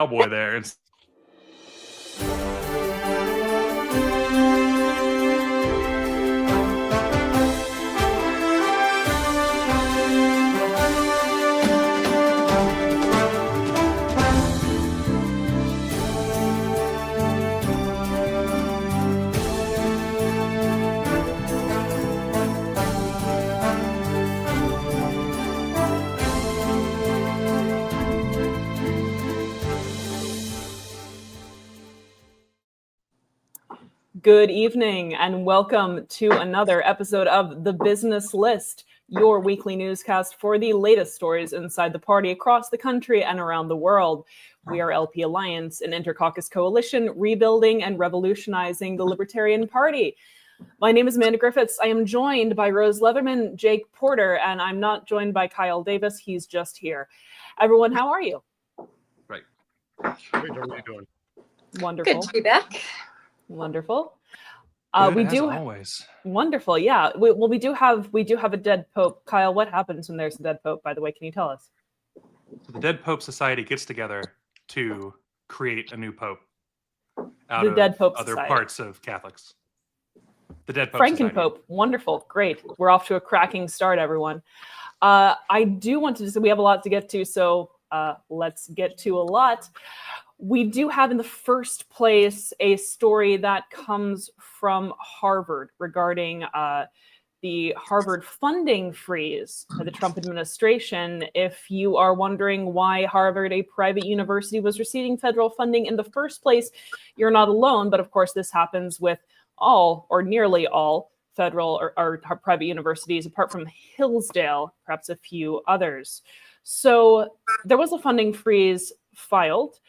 cowboy there. And Good evening and welcome to another episode of The Business List, your weekly newscast for the latest stories inside the party across the country and around the world. We are LP Alliance, an intercaucus coalition rebuilding and revolutionizing the Libertarian Party. My name is Amanda Griffiths. I am joined by Rose Leatherman, Jake Porter, and I'm not joined by Kyle Davis. He's just here. Everyone, how are you? Right. Great. How are you doing? Wonderful. Good to be back. Wonderful. Good as always. Wonderful. Yeah. We do have a dead pope. Kyle, what happens when there's a dead pope, by the way? Can you tell us? So the Dead Pope Society gets together to create a new pope out The of Dead Pope other Society. parts of Catholics. The Dead Pope Society. Frankenpope. Wonderful. Great. We're off to a cracking start, everyone. I do want to say we have a lot to get to, so let's get to a lot. We do have in the first place a story that comes from Harvard regarding the Harvard funding freeze by the Trump administration. If you are wondering why Harvard, a private university, was receiving federal funding in the first place, you're not alone. But of course, this happens with all or nearly all federal or private universities, apart from Hillsdale, perhaps a few others. So there was a funding freeze filed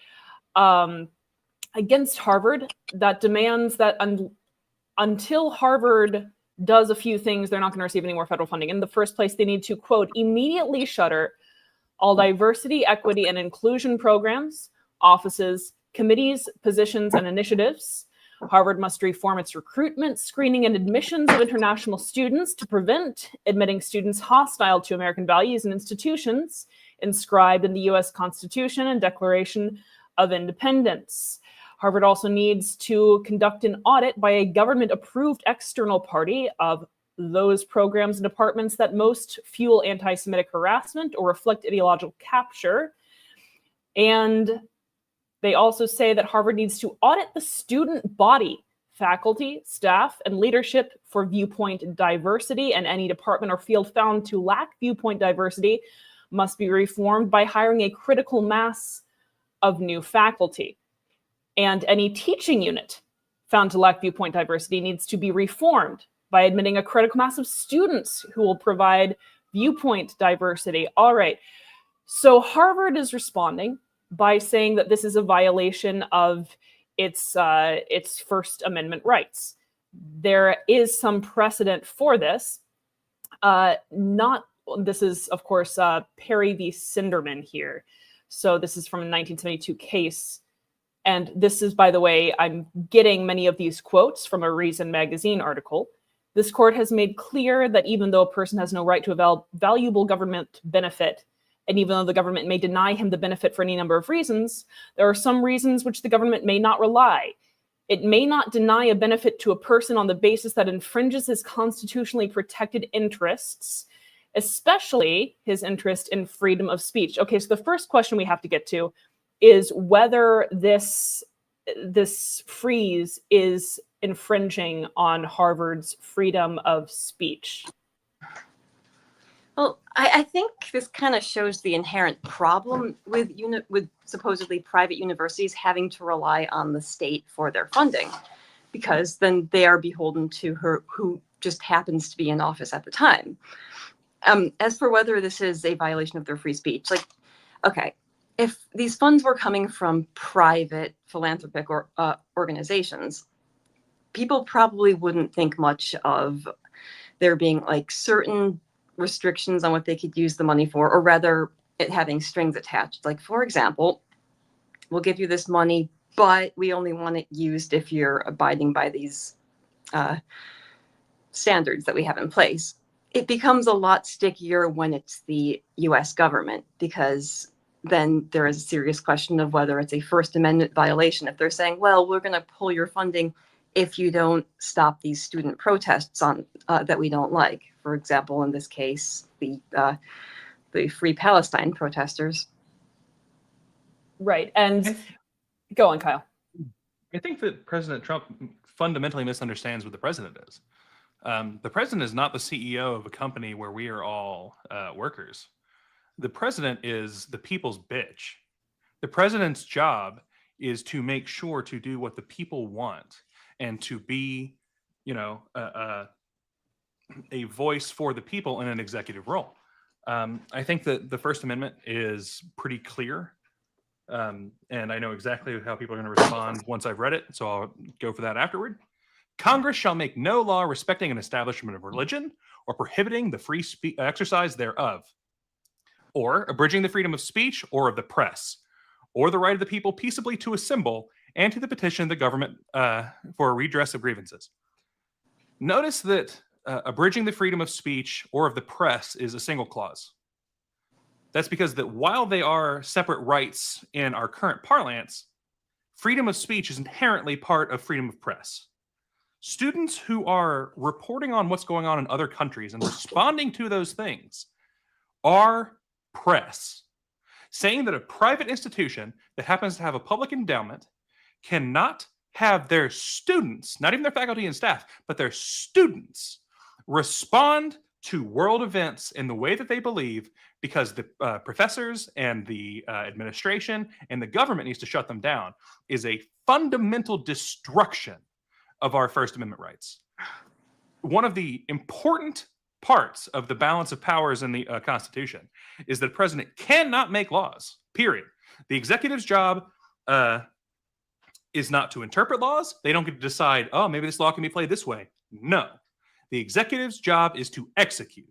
against Harvard that demands that until Harvard does a few things, they're not going to receive any more federal funding. In the first place, they need to, quote, immediately shutter all diversity, equity, and inclusion programs, offices, committees, positions, and initiatives. Harvard must reform its recruitment, screening, and admissions of international students to prevent admitting students hostile to American values and institutions inscribed in the U.S. Constitution and Declaration of Independence. Harvard also needs to conduct an audit by a government-approved external party of those programs and departments that most fuel anti-Semitic harassment or reflect ideological capture. And they also say that Harvard needs to audit the student body, faculty, staff, and leadership for viewpoint diversity, and any department or field found to lack viewpoint diversity must be reformed by hiring a critical mass of new faculty. And any teaching unit found to lack viewpoint diversity needs to be reformed by admitting a critical mass of students who will provide viewpoint diversity. All right. So Harvard is responding by saying that this is a violation of its First Amendment rights. There is some precedent for this. This is, of course, Perry v. Sinderman here. So this is from a 1972 case. And this is, by the way, I'm getting many of these quotes from a Reason magazine article. This court has made clear that even though a person has no right to a valuable government benefit, and even though the government may deny him the benefit for any number of reasons, there are some reasons which the government may not rely. It may not deny a benefit to a person on the basis that infringes his constitutionally protected interests, especially his interest in freedom of speech. Okay, so the first question we have to get to is whether this freeze is infringing on Harvard's freedom of speech. Well, I think this kind of shows the inherent problem with supposedly private universities having to rely on the state for their funding, because then they are beholden to who just happens to be in office at the time. As for whether this is a violation of their free speech, okay, if these funds were coming from private philanthropic organizations, people probably wouldn't think much of there being certain restrictions on what they could use the money for, or rather it having strings attached. Like, for example, we'll give you this money, but we only want it used if you're abiding by these standards that we have in place. It becomes a lot stickier when it's the US government, because then there is a serious question of whether it's a First Amendment violation. If they're saying, well, we're going to pull your funding if you don't stop these student protests on that we don't like. For example, in this case, the Free Palestine protesters. Right. And go on, Kyle. I think that President Trump fundamentally misunderstands what the president is. The president is not the CEO of a company where we are all workers. The president is the people's bitch. The president's job is to make sure to do what the people want and to be, a voice for the people in an executive role. I think that the First Amendment is pretty clear. And I know exactly how people are going to respond once I've read it, so I'll go for that afterward. Congress shall make no law respecting an establishment of religion or prohibiting the free exercise thereof, or abridging the freedom of speech or of the press, or the right of the people peaceably to assemble and to the petition of the government for a redress of grievances. Notice that abridging the freedom of speech or of the press is a single clause. That's because that while they are separate rights in our current parlance, freedom of speech is inherently part of freedom of press. Students who are reporting on what's going on in other countries and responding to those things are press. Saying that a private institution that happens to have a public endowment cannot have their students, not even their faculty and staff, but their students respond to world events in the way that they believe because the professors and the administration and the government needs to shut them down is a fundamental destruction of our First Amendment rights. One of the important parts of the balance of powers in the Constitution is that the president cannot make laws, period. The executive's job is not to interpret laws. They don't get to decide, oh, maybe this law can be played this way. No. The executive's job is to execute.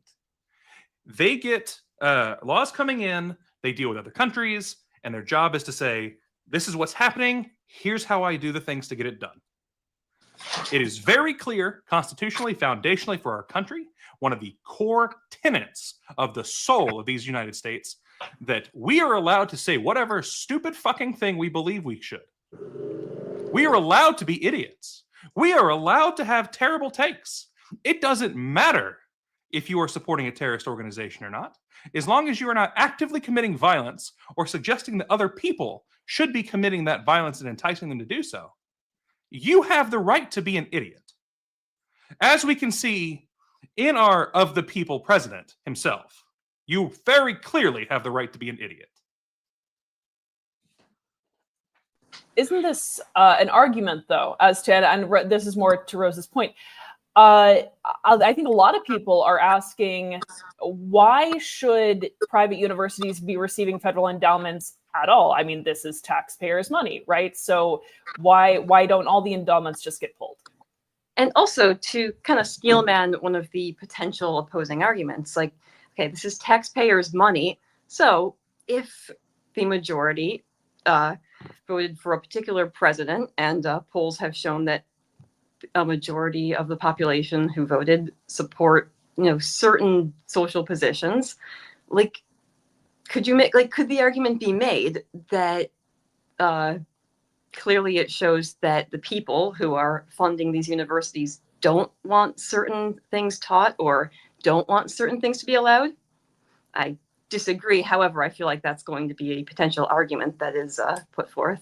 They get laws coming in, they deal with other countries, and their job is to say, this is what's happening, here's how I do the things to get it done. It is very clear, constitutionally, foundationally for our country, one of the core tenets of the soul of these United States, that we are allowed to say whatever stupid fucking thing we believe we should. We are allowed to be idiots. We are allowed to have terrible takes. It doesn't matter if you are supporting a terrorist organization or not, as long as you are not actively committing violence or suggesting that other people should be committing that violence and enticing them to do so. You have the right to be an idiot. As we can see in our of the people president himself, you very clearly have the right to be an idiot. Isn't this an argument, though, as to, and this is more to Rose's point, I think a lot of people are asking, why should private universities be receiving federal endowments at all? I mean, this is taxpayers' money, right? So why don't all the endowments just get pulled? And also to kind of steelman one of the potential opposing arguments, like, okay, this is taxpayers' money. So if the majority voted for a particular president, and polls have shown that a majority of the population who voted support, certain social positions, like, could the argument be made that clearly it shows that the people who are funding these universities don't want certain things taught or don't want certain things to be allowed? I disagree. However, I feel like that's going to be a potential argument that is put forth.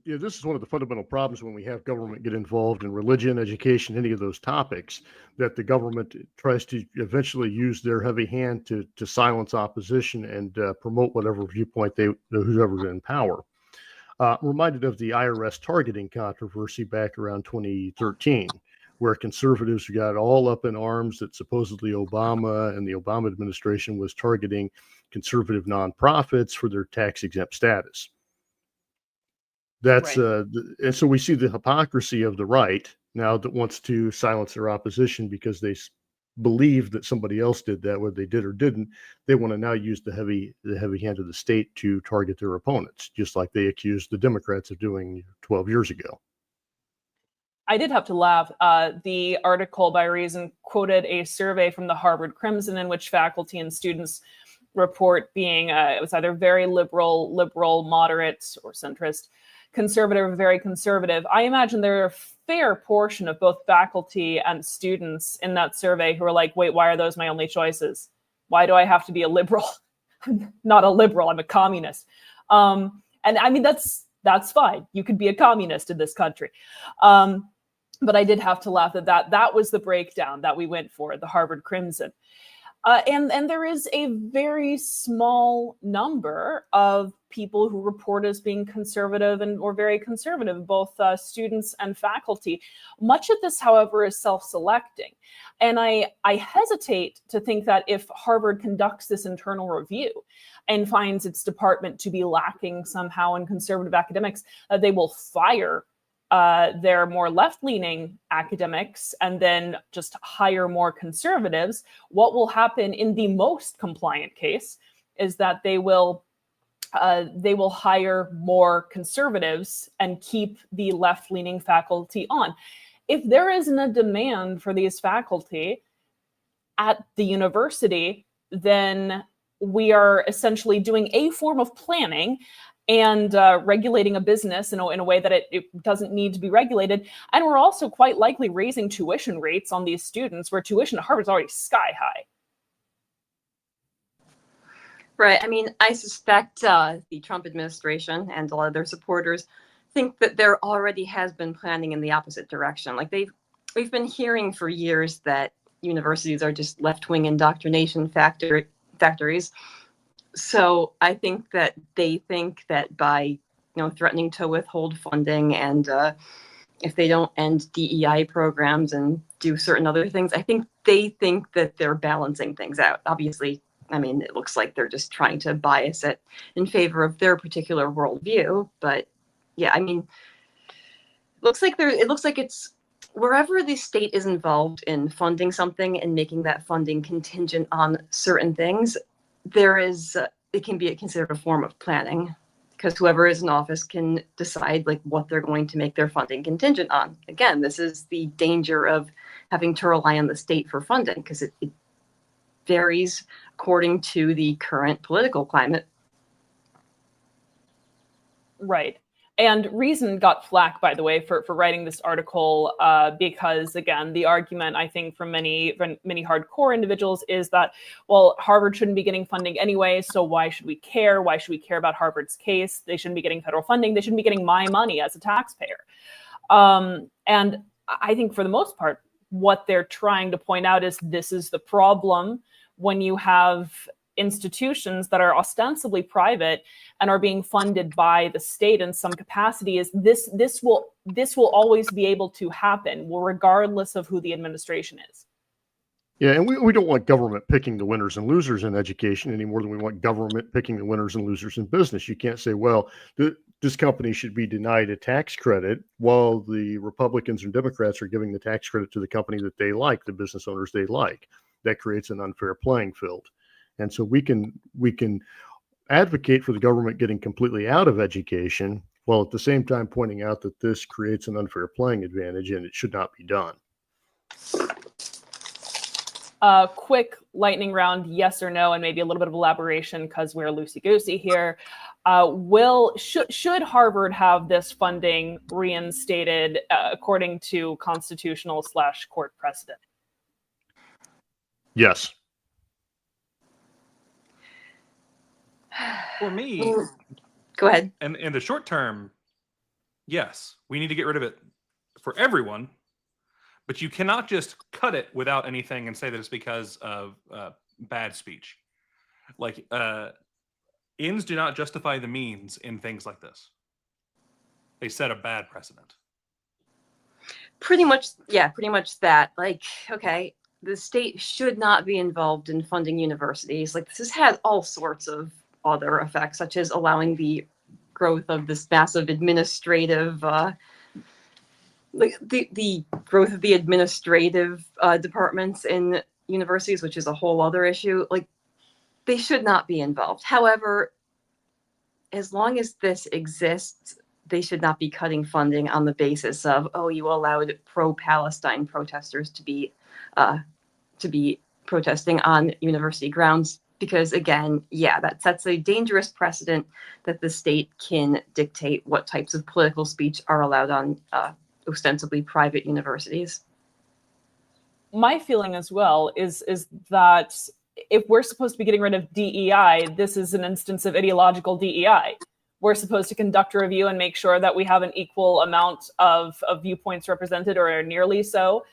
Yeah, this is one of the fundamental problems when we have government get involved in religion, education, any of those topics, that the government tries to eventually use their heavy hand to silence opposition and promote whatever viewpoint whoever's in power. Reminded of the IRS targeting controversy back around 2013, where conservatives got all up in arms that supposedly Obama and the Obama administration was targeting conservative nonprofits for their tax-exempt status. That's Right. And so we see the hypocrisy of the right now that wants to silence their opposition because they believe that somebody else did that, whether they did or didn't. They want to now use the heavy hand of the state to target their opponents, just like they accused the Democrats of doing 12 years ago. I did have to laugh. The article by Reason quoted a survey from the Harvard Crimson in which faculty and students report being it was either very liberal, moderate, or centrist, conservative, very conservative. I imagine there are a fair portion of both faculty and students in that survey who are like, wait, why are those my only choices? Why do I have to be a liberal? I'm not a liberal, I'm a communist. And I mean, that's fine. You could be a communist in this country. But I did have to laugh at that was the breakdown that we went for, the Harvard Crimson. And there is a very small number of people who report as being conservative or very conservative, both students and faculty. Much of this, however, is self-selecting. And I hesitate to think that if Harvard conducts this internal review and finds its department to be lacking somehow in conservative academics, they will fire their more left-leaning academics and then just hire more conservatives. What will happen in the most compliant case is that they will hire more conservatives and keep the left-leaning faculty on. If there isn't a demand for these faculty at the university, then we are essentially doing a form of planning and regulating a business in a way that it doesn't need to be regulated. And we're also quite likely raising tuition rates on these students, where tuition at Harvard is already sky high. Right. I mean, I suspect the Trump administration and a lot of their supporters think that there already has been planning in the opposite direction. Like we've been hearing for years that universities are just left-wing indoctrination factories. So I think that they think that by threatening to withhold funding and if they don't end DEI programs and do certain other things, I think they think that they're balancing things out. Obviously, I mean, it looks like they're just trying to bias it in favor of their particular worldview. But yeah, I mean, it looks like it's wherever the state is involved in funding something and making that funding contingent on certain things, it can be considered a form of planning, because whoever is in office can decide like what they're going to make their funding contingent on. Again, this is the danger of having to rely on the state for funding, because it varies according to the current political climate. Right. And Reason got flack, by the way, for writing this article, because, again, the argument, I think, from many hardcore individuals is that, well, Harvard shouldn't be getting funding anyway, so why should we care? Why should we care about Harvard's case? They shouldn't be getting federal funding. They shouldn't be getting my money as a taxpayer. And I think, for the most part, what they're trying to point out is this is the problem when you have institutions that are ostensibly private and are being funded by the state in some capacity. Is this will always be able to happen, regardless of who the administration is. Yeah, and we don't want government picking the winners and losers in education any more than we want government picking the winners and losers in business. You can't say, well, this company should be denied a tax credit while the Republicans and Democrats are giving the tax credit to the company that they like, the business owners they like. That creates an unfair playing field. And so we can advocate for the government getting completely out of education while at the same time pointing out that this creates an unfair playing advantage and it should not be done. Quick lightning round, yes or no, and maybe a little bit of elaboration because we're loosey-goosey here. Should Harvard have this funding reinstated according to constitutional/court precedent? Yes. For me, go ahead. And in the short term, yes, we need to get rid of it for everyone, but you cannot just cut it without anything and say that it's because of bad speech. Like, ends do not justify the means in things like this. They set a bad precedent. Pretty much that. Like, okay, the state should not be involved in funding universities. Like, this has had all sorts of other effects, such as allowing the growth of this massive administrative, the growth of the administrative departments in universities, which is a whole other issue. Like, they should not be involved. However, as long as this exists, they should not be cutting funding on the basis of, oh, you allowed pro-Palestine protesters to be protesting on university grounds. Because again, yeah, that sets a dangerous precedent that the state can dictate what types of political speech are allowed on ostensibly private universities. My feeling as well is that if we're supposed to be getting rid of DEI, this is an instance of ideological DEI. We're supposed to conduct a review and make sure that we have an equal amount of viewpoints represented, or nearly so,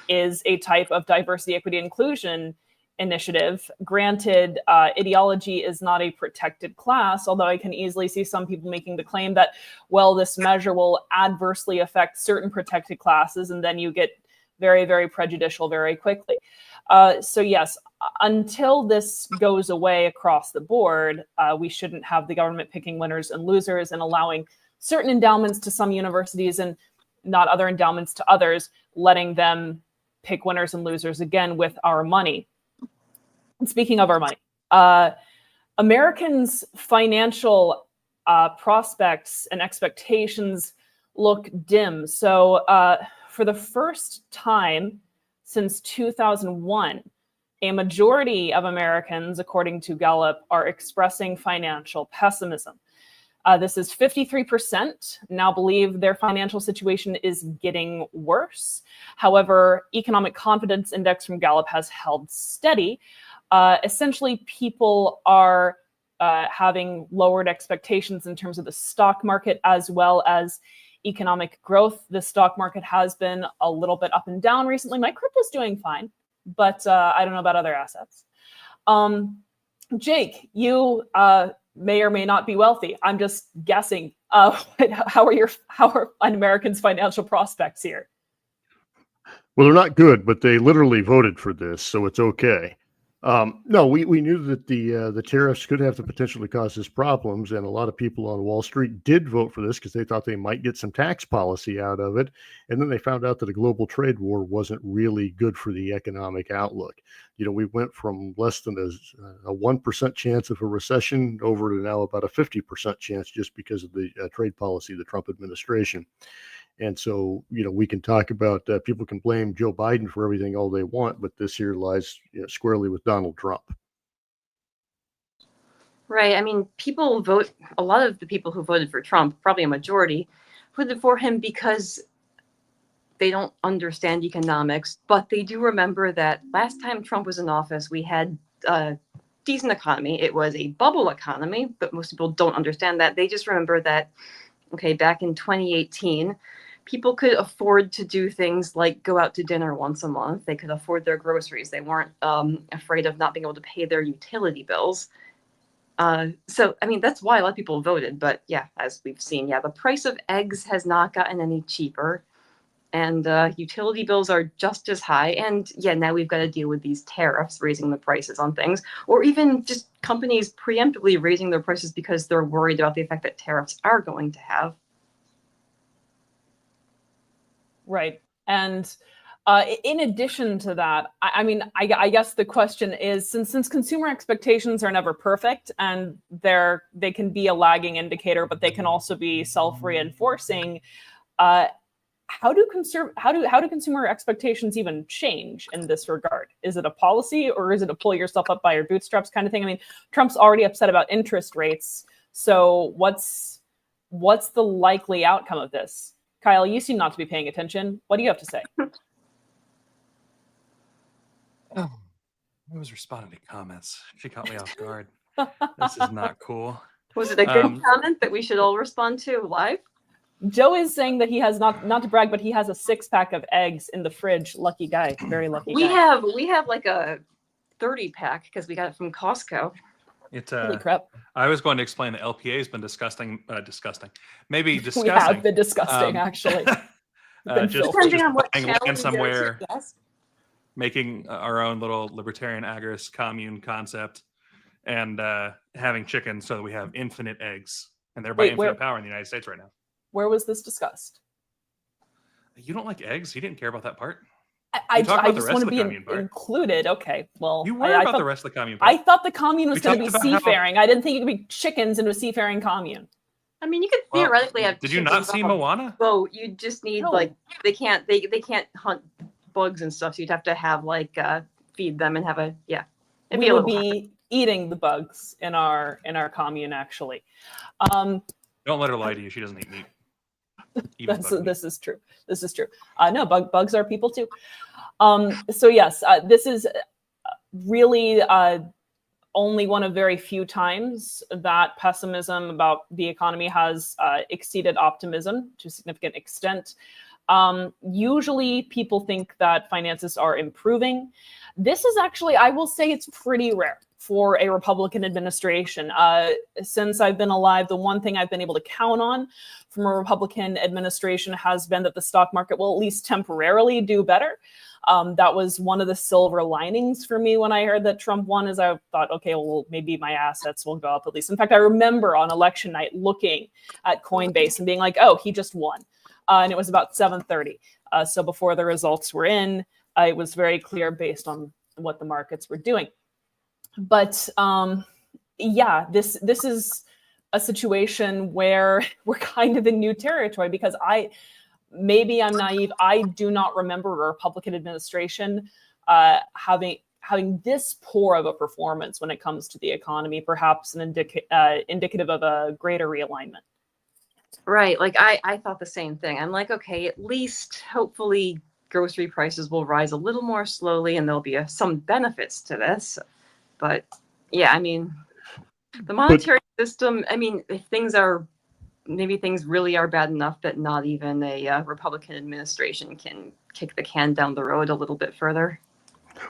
is a type of diversity, equity, inclusion initiative. Granted, ideology is not a protected class, although I can easily see some people making the claim that, well, this measure will adversely affect certain protected classes, and then you get very, very prejudicial very quickly. So yes, until this goes away across the board, we shouldn't have the government picking winners and losers and allowing certain endowments to some universities and not other endowments to others, letting them pick winners and losers again with our money. And speaking of our money, Americans' financial prospects and expectations look dim. So for the first time since 2001, a majority of Americans, according to Gallup, are expressing financial pessimism. This is 53% now believe their financial situation is getting worse. However, economic confidence index from Gallup has held steady. Essentially, people are having lowered expectations in terms of the stock market as well as economic growth. The stock market has been a little bit up and down recently. My crypto's doing fine, but I don't know about other assets. Jake, you may or may not be wealthy. I'm just guessing. How are an American's financial prospects here? Well, they're not good, but they literally voted for this, so it's okay. No, we knew that the tariffs could have the potential to cause us problems, and a lot of people on Wall Street did vote for this because they thought they might get some tax policy out of it. And then they found out that a global trade war wasn't really good for the economic outlook. You know, we went from less than a 1% chance of a recession over to now about a 50% chance just because of the trade policy of the Trump administration. And so, you know, we can talk about people can blame Joe Biden for everything all they want, but this here lies squarely with Donald Trump. Right. I mean, people vote, a lot of the people who voted for Trump, probably a majority, voted for him because they don't understand economics, but they do remember that last time Trump was in office, we had a decent economy. It was a bubble economy, but most people don't understand that. They just remember that, okay, back in 2018, people could afford to do things like go out to dinner once a month. They could afford their groceries. They weren't afraid of not being able to pay their utility bills. So, I mean, that's why a lot of people voted. But yeah, as we've seen, yeah, the price of eggs has not gotten any cheaper. And utility bills are just as high. And yeah, now we've got to deal with these tariffs, raising the prices on things, or even just companies preemptively raising their prices because they're worried about the effect that tariffs are going to have. Right. And in addition to that, I mean, I guess the question is, since consumer expectations are never perfect and they can be a lagging indicator, but they can also be self-reinforcing. How do consumer expectations even change in this regard? Is it a policy, or is it a pull yourself up by your bootstraps kind of thing? I mean, Trump's already upset about interest rates. So what's the likely outcome of this? Kyle, you seem not to be paying attention. What do you have to say? Oh, I was responding to comments. She caught me off guard. This is not cool. Was it a good comment that we should all respond to live? Joe is saying that he has not to brag, but he has a 6-pack of eggs in the fridge. Lucky guy, very lucky guy. We have like a 30-pack because we got it from Costco. It's Holy crap. I was going to explain that LPA has been disgusting. Maybe disgusting. We have been disgusting, actually. Just Depending on what buying channel land you somewhere, go to, yes. making our own little libertarian agorist commune concept, and having chicken so that we have infinite eggs, and thereby infinite power in the United States right now. Where was this discussed? You don't like eggs? You didn't care about that part? I just want to be included. Okay, well, you worry about the rest of the commune part. I thought the commune was going to be seafaring. I didn't think it could be chickens into a seafaring commune. I mean, you could theoretically have. Did you not see Moana? Oh, you just need they can't hunt bugs and stuff. So you'd have to have feed them and have a. It'd we would be eating the bugs in our commune, actually. Don't let her lie to you. She doesn't eat meat. Even bug meat. This is true. This is true. No, bugs are people too. So yes, this is really only one of very few times that pessimism about the economy has exceeded optimism to a significant extent. Usually people think that finances are improving. This is actually, I will say, it's pretty rare for a Republican administration. Since I've been alive, the one thing I've been able to count on from a Republican administration has been that the stock market will at least temporarily do better. That was one of the silver linings for me when I heard that Trump won, is I thought, okay, well, maybe my assets will go up at least. In fact, I remember on election night looking at Coinbase and being like, oh, he just won. And it was about 7:30. So before the results were in, it was very clear based on what the markets were doing. But yeah, this is a situation where we're kind of in new territory, because maybe I'm naive. I do not remember a Republican administration having this poor of a performance when it comes to the economy, perhaps indicative of a greater realignment. Right. Like I thought the same thing. I'm like, okay, at least hopefully grocery prices will rise a little more slowly and there'll be some benefits to this. But yeah, I mean, the monetary system, I mean, if maybe things really are bad enough that not even a Republican administration can kick the can down the road a little bit further.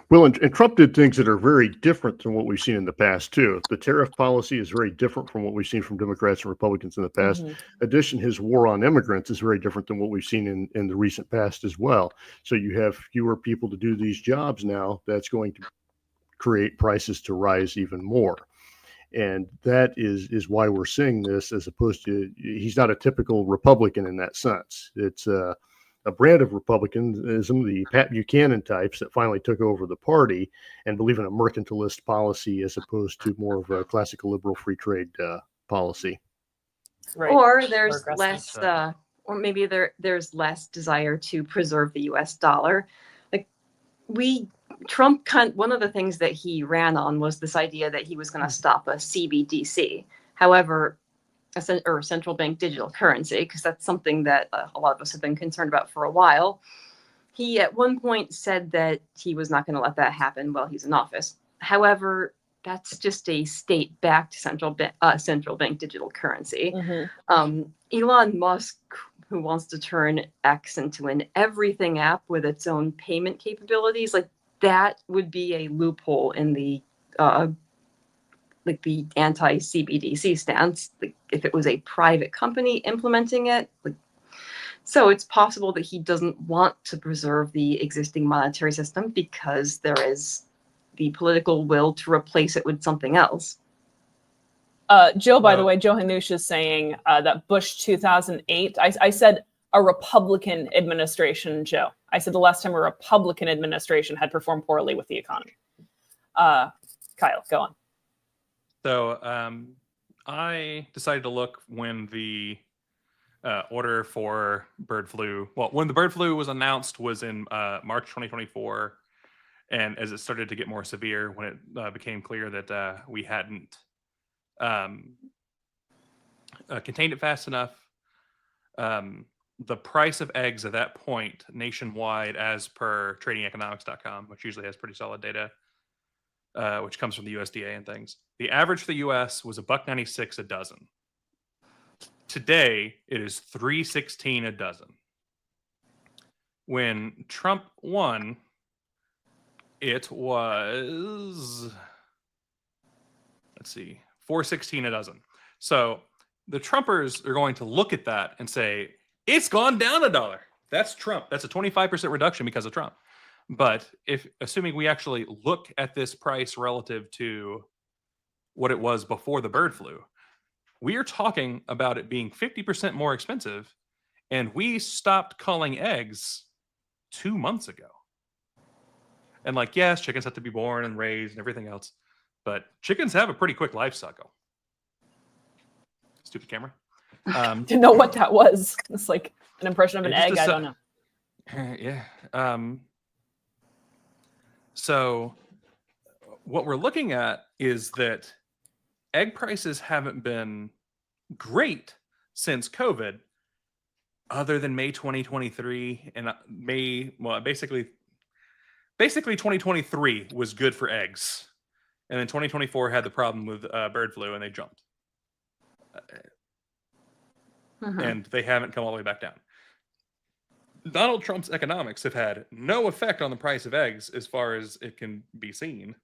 Well, and Trump did things that are very different than what we've seen in the past, too. The tariff policy is very different from what we've seen from Democrats and Republicans in the past. In addition, his war on immigrants is very different than what we've seen in the recent past as well. So you have fewer people to do these jobs now. That's going to create prices to rise even more. And that is why we're seeing this, as opposed to, he's not a typical Republican in that sense. It's a brand of republicanism, the Pat Buchanan types that finally took over the party and believe in a mercantilist policy as opposed to more of a classical liberal free trade policy. Right. Or there's less, or maybe there's less desire to preserve the U.S. dollar. Like Trump, one of the things that he ran on was this idea that he was going to stop a CBDC. However, or central bank digital currency, because that's something that a lot of us have been concerned about for a while. He at one point said that he was not going to let that happen while he's in office. However, that's just a state-backed central bank digital currency. Elon Musk, who wants to turn X into an everything app with its own payment capabilities, like that would be a loophole in the the anti-CBDC stance, if it was a private company implementing it. So it's possible that he doesn't want to preserve the existing monetary system because there is the political will to replace it with something else. Joe, by the way, Joe Hanush is saying that Bush 2008, I said a Republican administration, Joe. I said the last time a Republican administration had performed poorly with the economy. Kyle, go on. So I decided to look when the order for bird flu, when the bird flu was announced was in March 2024. And as it started to get more severe, when it became clear that we hadn't contained it fast enough, the price of eggs at that point nationwide, as per tradingeconomics.com, which usually has pretty solid data, which comes from the USDA and things. The average for the US was $1.96 a dozen. Today, it is $3.16 a dozen. When Trump won, it was, let's see, $4.16 a dozen. So the Trumpers are going to look at that and say, it's gone down $1. That's Trump. That's a 25% reduction because of Trump. But assuming we actually look at this price relative to what it was before the bird flu, we are talking about it being 50% more expensive, and we stopped culling eggs 2 months ago. And yes, chickens have to be born and raised and everything else, but chickens have a pretty quick life cycle. Stupid camera. Didn't know what that was. It's like an impression of an egg. I don't know. Yeah. So what we're looking at is that egg prices haven't been great since COVID, other than May 2023 and basically 2023 was good for eggs, and then 2024 had the problem with bird flu, and they jumped, and they haven't come all the way back down. Donald Trump's economics have had no effect on the price of eggs as far as it can be seen.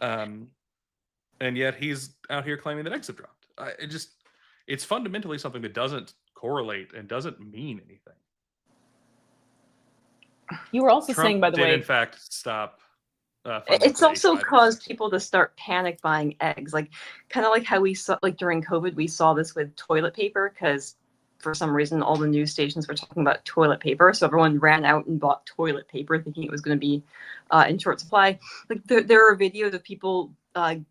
And yet he's out here claiming that eggs have dropped. It's fundamentally something that doesn't correlate and doesn't mean anything. You were also Trump saying, by the did, way, in fact, stop. funding It's for also HIVs. caused people to start panic buying eggs, like kind of like how we saw, like during COVID, we saw this with toilet paper, because for some reason all the news stations were talking about toilet paper, so everyone ran out and bought toilet paper thinking it was going to be in short supply. Like there are videos of people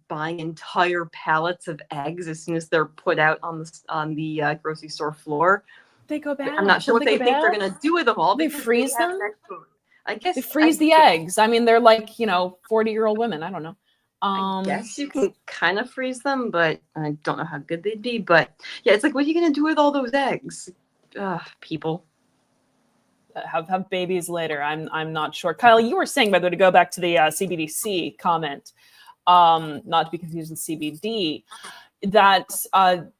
buying entire pallets of eggs as soon as they're put out on the grocery store floor. they go bad. I'm not sure what Don't they go think they're bad? going to do with them all. They because freeze have them? that food. I guess They freeze the eggs. I mean, they're like, 40-year-old women. I don't know. I guess you can kind of freeze them, but I don't know how good they'd be. But yeah, it's like, what are you going to do with all those eggs? People. Have babies later. I'm not sure. Kyle, you were saying, by the way, to go back to the CBDC comment, not to be confused with CBD, that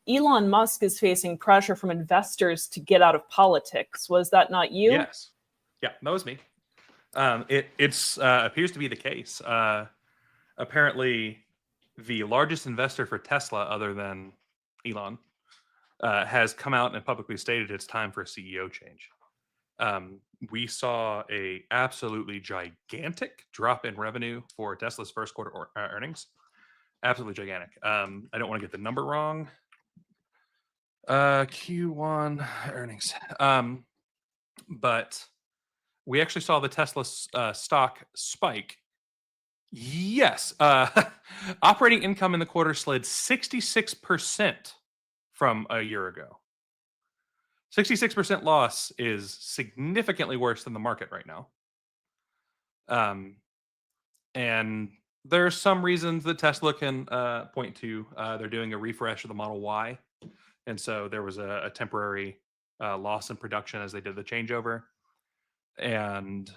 Elon Musk is facing pressure from investors to get out of politics. Was that not you? Yes. Yeah, that was me. It appears to be the case. Apparently, the largest investor for Tesla, other than Elon, has come out and publicly stated it's time for a CEO change. We saw a absolutely gigantic drop in revenue for Tesla's first quarter earnings. Absolutely gigantic. I don't want to get the number wrong. Q1 earnings. But we actually saw the Tesla stock spike. Yes. Operating income in the quarter slid 66% from a year ago. 66% loss is significantly worse than the market right now. And there are some reasons that Tesla can point to. They're doing a refresh of the Model Y. And so there was a temporary loss in production as they did the changeover. And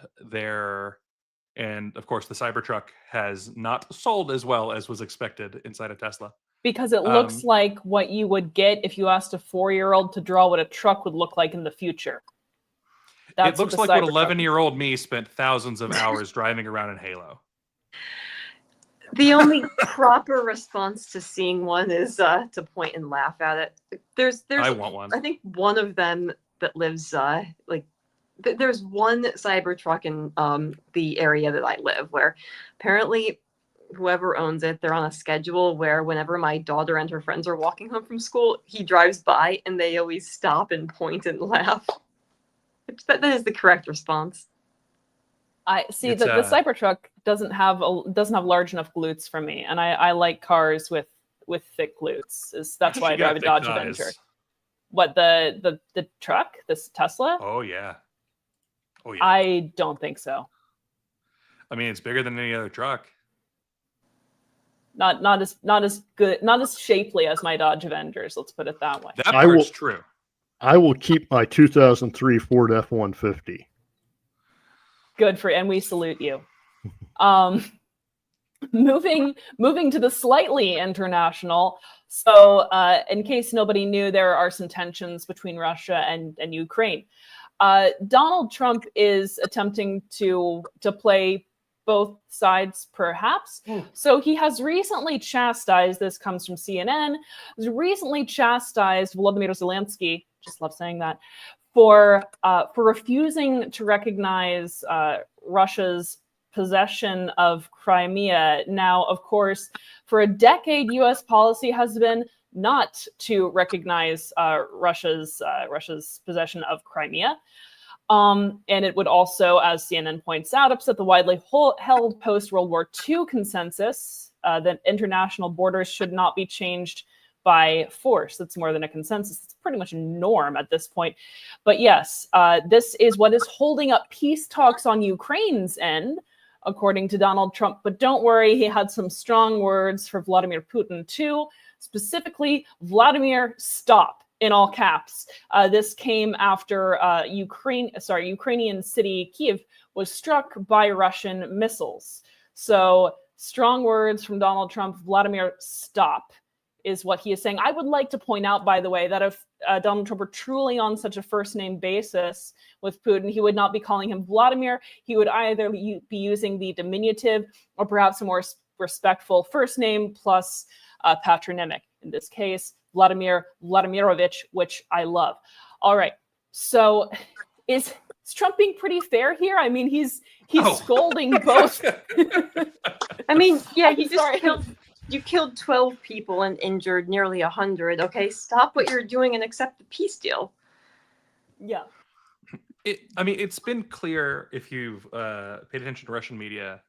of course, the Cybertruck has not sold as well as was expected inside of Tesla. Because it looks like what you would get if you asked a 4-year-old to draw what a truck would look like in the future. It looks like what 11-year-old me spent thousands of hours driving around in Halo. The only proper response to seeing one is to point and laugh at it. There's I want one. I think one of them that lives there's one Cybertruck in the area that I live, where apparently whoever owns it, they're on a schedule where whenever my daughter and her friends are walking home from school, he drives by and they always stop and point and laugh. That is the correct response. I see that the Cybertruck doesn't have large enough glutes for me, and I like cars with thick glutes. That's why I drive a Dodge Avenger. What, the truck, this Tesla? Oh yeah. I don't think so. I mean, it's bigger than any other truck. Not as good, not as shapely as my Dodge Avengers. Let's put it that way. That part's true. I will keep my 2003 Ford F-150. Good for, and we salute you. Moving to the slightly international. So, in case nobody knew, there are some tensions between Russia and Ukraine. Donald Trump is attempting to play both sides, perhaps. So he has recently chastised, this comes from CNN, has recently chastised Volodymyr Zelensky, just love saying that, for refusing to recognize Russia's possession of Crimea. Now, of course, for a decade, U.S. policy has been not to recognize Russia's possession of Crimea. And it would also, as CNN points out, upset the widely held post-World War II consensus that international borders should not be changed by force. That's more than a consensus. It's pretty much a norm at this point. But yes, this is what is holding up peace talks on Ukraine's end. according to Donald Trump. But don't worry, he had some strong words for Vladimir Putin too. Specifically, Vladimir, stop, in all caps. This came after Ukrainian city Kiev was struck by Russian missiles. So strong words from Donald Trump. Vladimir, stop, is what he is saying. I would like to point out, by the way, that if Donald Trump were truly on such a first name basis with Putin, he would not be calling him Vladimir. He would either be using the diminutive or perhaps a more respectful first name plus patronymic. In this case, Vladimir Vladimirovich, which I love. All right. So is Trump being pretty fair here? I mean, he's scolding both. I mean, yeah, Sorry. You killed 12 people and injured nearly 100. Okay, stop what you're doing and accept the peace deal. Yeah. It's been clear if you've paid attention to Russian media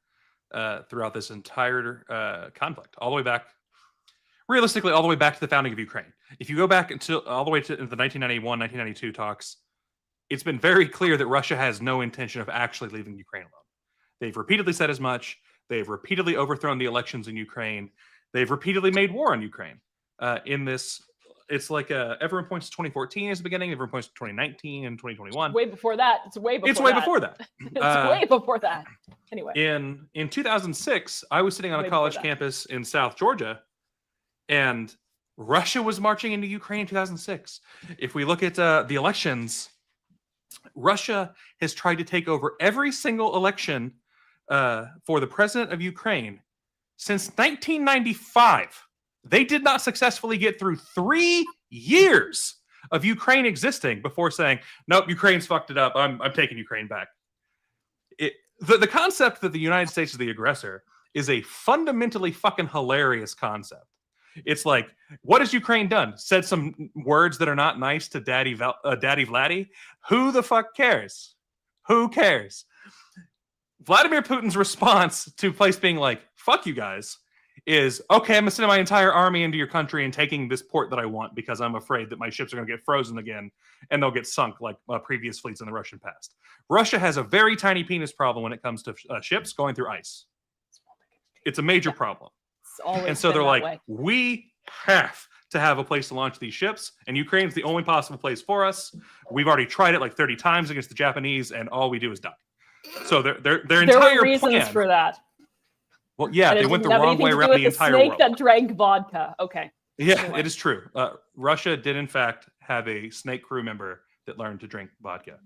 throughout this entire conflict, all the way back to the founding of Ukraine. If you go back all the way to the 1991, 1992 talks, it's been very clear that Russia has no intention of actually leaving Ukraine alone. They've repeatedly said as much. They've repeatedly overthrown the elections in Ukraine. They've repeatedly made war on Ukraine. It's like everyone points to 2014 as the beginning. Everyone points to 2019 and 2021. Way before that. It's way before that. It's way before that. Anyway. In 2006, I was sitting on a college campus in South Georgia, and Russia was marching into Ukraine in 2006. If we look at the elections, Russia has tried to take over every single election for the president of Ukraine since 1995. They did not successfully get through 3 years of Ukraine existing before saying, nope, Ukraine's fucked it up. I'm taking Ukraine back. The concept that the United States is the aggressor is a fundamentally fucking hilarious concept. It's like, what has Ukraine done? Said some words that are not nice to Daddy Vladdy? Who the fuck cares? Who cares? Vladimir Putin's response to a place being like, fuck you guys, is, okay, I'm going to send my entire army into your country and taking this port that I want because I'm afraid that my ships are going to get frozen again and they'll get sunk like previous fleets in the Russian past. Russia has a very tiny penis problem when it comes to ships going through ice. It's a major problem. And so they're like, we have to have a place to launch these ships, and Ukraine's the only possible place for us. We've already tried it like 30 times against the Japanese, and all we do is die. So their entire there were reasons plan, for that. Well, yeah, they went the wrong way around the entire snake world. That drank vodka. Okay. Yeah, anyway. It is true. Russia did, in fact, have a snake crew member that learned to drink vodka,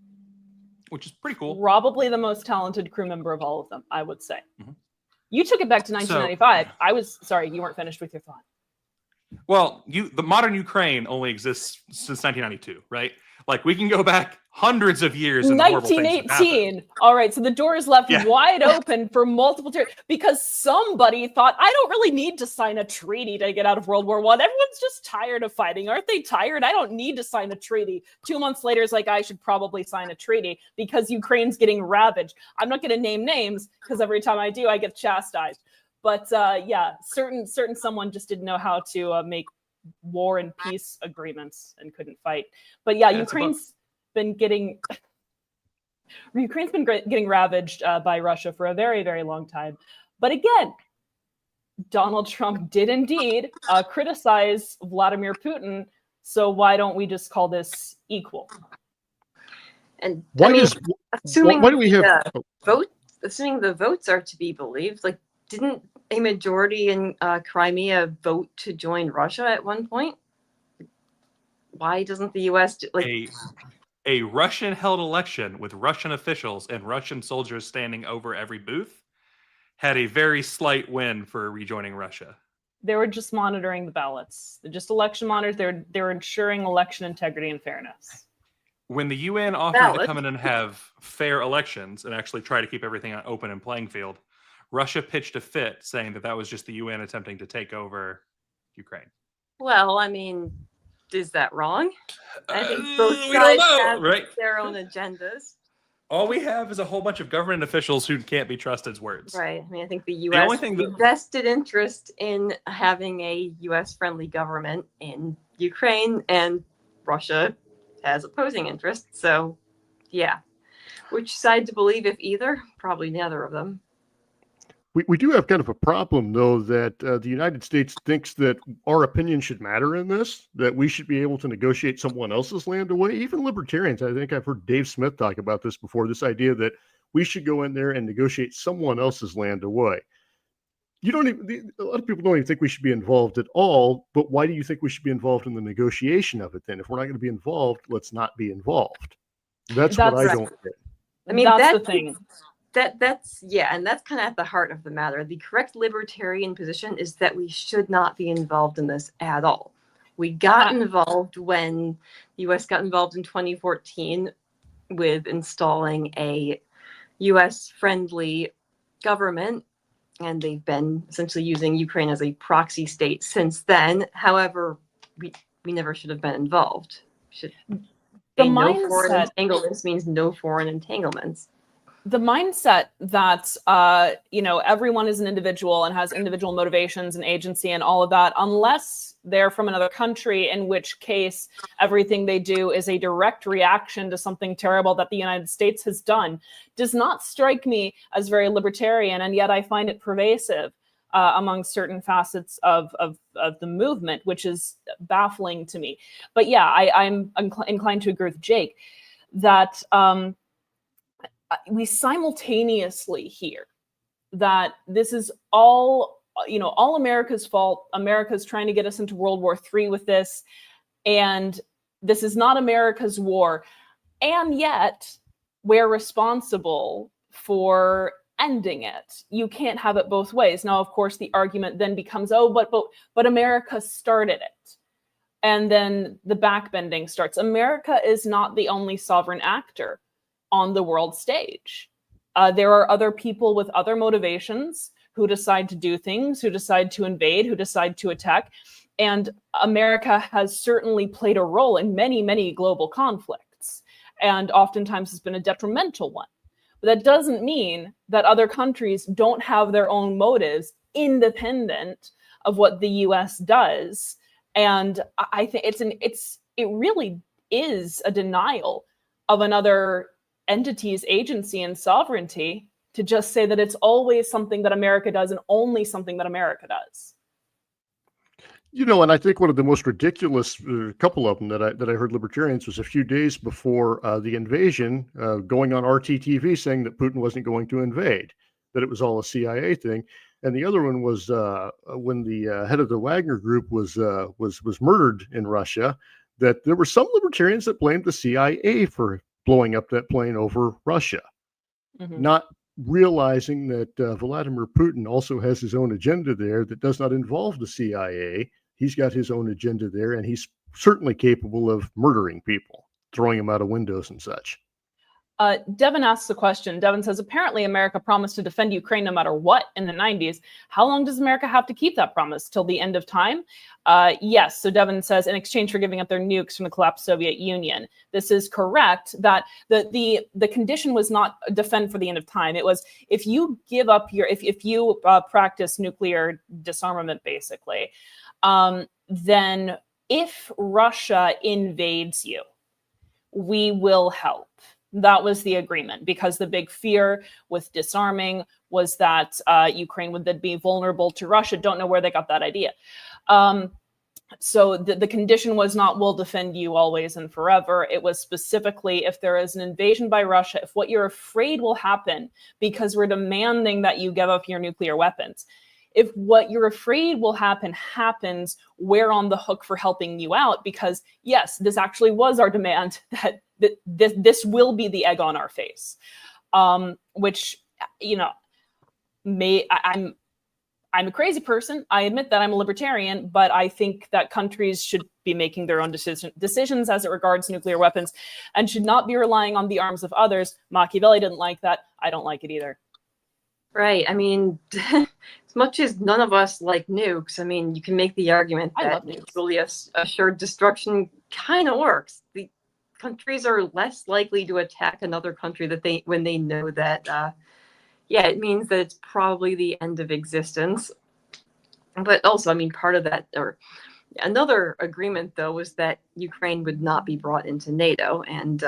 which is pretty cool. Probably the most talented crew member of all of them, I would say. Mm-hmm. You took it back to 1995. Sorry, you weren't finished with your thought. Well, the modern Ukraine only exists since 1992, right? Like, we can go back hundreds of years. 1918. All right, so the door is left wide open for multiple because somebody thought, I don't really need to sign a treaty to get out of World War I. Everyone's just tired of fighting. Aren't they tired? I don't need to sign a treaty. 2 months later, it's like, I should probably sign a treaty because Ukraine's getting ravaged. I'm not going to name names because every time I do, I get chastised. But certain someone just didn't know how to make war and peace agreements and couldn't fight. But yeah, Ukraine's been getting ravaged by Russia for a very, very long time. But again, Donald Trump did indeed criticize Vladimir Putin. So why don't we just call this equal? And why do we have assuming the votes are to be believed, like, didn't a majority in Crimea vote to join Russia at one point? Why doesn't the U.S. A Russian-held election with Russian officials and Russian soldiers standing over every booth had a very slight win for rejoining Russia? They were just monitoring the ballots. They're just election monitors. They're ensuring election integrity and fairness. When the UN offered to come in and have fair elections and actually try to keep everything open and playing field, Russia pitched a fit saying that was just the UN attempting to take over Ukraine. Well, I mean, is that wrong? I think both sides have their own agendas. All we have is a whole bunch of government officials who can't be trusted words. Right. I mean, I think the U.S. vested interest in having a U.S.-friendly government in Ukraine, and Russia has opposing interests. So, yeah. Which side to believe, if either? Probably neither of them. We do have kind of a problem, though, that the United States thinks that our opinion should matter in this, that we should be able to negotiate someone else's land away. Even libertarians, I think I've heard Dave Smith talk about this before, this idea that we should go in there and negotiate someone else's land away. You don't even, a lot of people don't even think we should be involved at all, but why do you think we should be involved in the negotiation of it then? If we're not going to be involved, let's not be involved. That's what I don't get. I mean, that's the thing. That's and that's kind of at the heart of the matter. The correct libertarian position is that we should not be involved in this at all. We got involved when the US got involved in 2014 with installing a US friendly government, and they've been essentially using Ukraine as a proxy state since then. However, we never should have been involved. No foreign entanglements means no foreign entanglements. The mindset that everyone is an individual and has individual motivations and agency and all of that, unless they're from another country, in which case everything they do is a direct reaction to something terrible that the United States has done, does not strike me as very libertarian, and yet I find it pervasive among certain facets of the movement, which is baffling to me. But yeah, I'm inclined to agree with Jake that we simultaneously hear that this is all America's fault. America's trying to get us into World War III with this, and this is not America's war. And yet we're responsible for ending it. You can't have it both ways. Now, of course, the argument then becomes, but America started it. And then the backbending starts. America is not the only sovereign actor on the world stage. There are other people with other motivations who decide to do things, who decide to invade, who decide to attack. And America has certainly played a role in many, many global conflicts, and oftentimes has been a detrimental one. But that doesn't mean that other countries don't have their own motives independent of what the US does. And I think it really is a denial of another entity's agency and sovereignty to just say that it's always something that America does and only something that America does. And I think one of the most ridiculous couple of them that I heard libertarians was a few days before the invasion, going on RTTV saying that Putin wasn't going to invade, that it was all a CIA thing. And the other one was when the head of the Wagner Group was murdered in Russia, that there were some libertarians that blamed the CIA for blowing up that plane over Russia, not realizing that Vladimir Putin also has his own agenda there that does not involve the CIA. He's got his own agenda there, and he's certainly capable of murdering people, throwing them out of windows and such. Devin asks a question. Devin says, apparently America promised to defend Ukraine no matter what in the 90s. How long does America have to keep that promise? Till the end of time? Yes. So Devin says, in exchange for giving up their nukes from the collapsed Soviet Union. This is correct, that the condition was not defend for the end of time. It was, if you give up if you practice nuclear disarmament, basically, then if Russia invades you, we will help. That was the agreement, because the big fear with disarming was that Ukraine would then be vulnerable to Russia. Don't know where they got that idea. So the condition was not, we'll defend you always and forever. It was specifically, if there is an invasion by Russia, if what you're afraid will happen because we're demanding that you give up your nuclear weapons, if what you're afraid will happen happens, we're on the hook for helping you out, because yes, this actually was our demand, that this will be the egg on our face, which, I'm a crazy person. I admit that I'm a libertarian, but I think that countries should be making their own decisions as it regards nuclear weapons and should not be relying on the arms of others. Machiavelli didn't like that. I don't like it either. Right. I mean, as much as none of us like nukes, I mean, you can make the argument that mutually assured destruction kind of works. The countries are less likely to attack another country when they know that, it means that it's probably the end of existence. But also, I mean, part of that, or another agreement, though, was that Ukraine would not be brought into NATO. And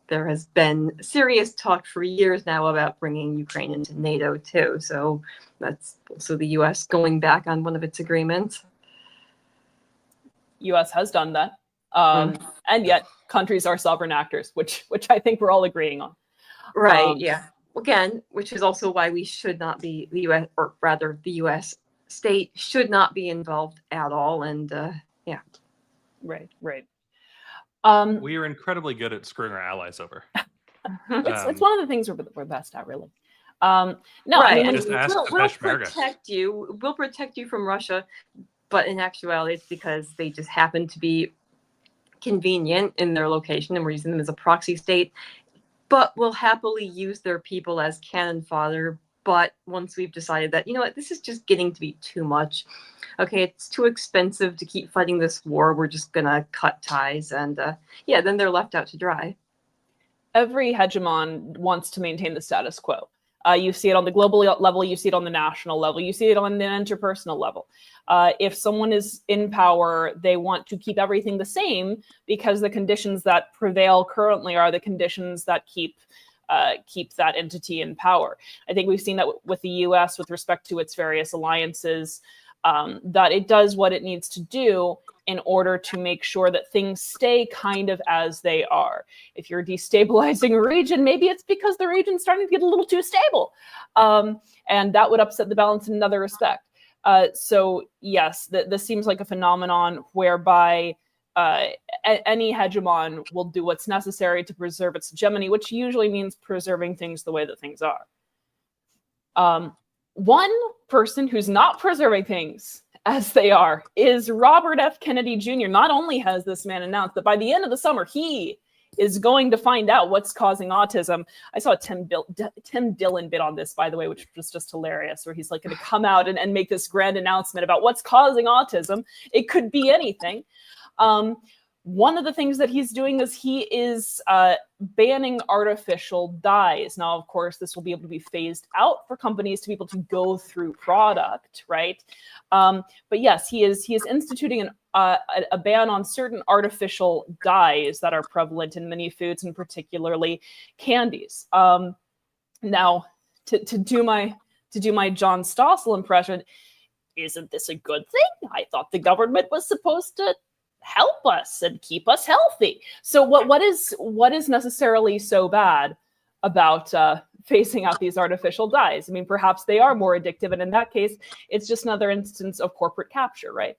there has been serious talk for years now about bringing Ukraine into NATO too. So that's also the U.S. going back on one of its agreements. U.S. has done that, and yet countries are sovereign actors, which I think we're all agreeing on. Right. Yeah. Again, which is also why we should not be the U.S. or rather the U.S. state should not be involved at all. And yeah. Right. We are incredibly good at screwing our allies over. It's one of the things we're best at, really. No, right. I mean, Just ask we'll Peshmerga. protect you. We'll protect you from Russia, but in actuality, it's because they just happen to be convenient in their location, and we're using them as a proxy state. But we'll happily use their people as cannon fodder. But once we've decided that, you know what, this is just getting to be too much. Okay, it's too expensive to keep fighting this war. We're just gonna cut ties, and yeah, then they're left out to dry. Every hegemon wants to maintain the status quo. You see it on the global level, you see it on the national level, you see it on the interpersonal level. If someone is in power, they want to keep everything the same because the conditions that prevail currently are the conditions that keep that entity in power. I think we've seen that with the U.S. with respect to its various alliances, that it does what it needs to do in order to make sure that things stay kind of as they are. If you're destabilizing a region, maybe it's because the region's starting to get a little too stable. And that would upset the balance in another respect. So yes, this seems like a phenomenon whereby any hegemon will do what's necessary to preserve its hegemony, which usually means preserving things the way that things are. One person who's not preserving things as they are is Robert F. Kennedy Jr. Not only has this man announced that by the end of the summer, he is going to find out what's causing autism. I saw a Tim Dillon bit on this, by the way, which was just hilarious, where he's like going to come out and make this grand announcement about what's causing autism. It could be anything. One of the things that he's doing is he is banning artificial dyes. Now, of course, this will be able to be phased out for companies to be able to go through product, right? But yes, he is instituting a ban on certain artificial dyes that are prevalent in many foods, and particularly candies. Now, to do my John Stossel impression, isn't this a good thing? I thought the government was supposed to help us and keep us healthy. So what is necessarily so bad about phasing out these artificial dyes? I mean, perhaps they are more addictive, and in that case, it's just another instance of corporate capture, right?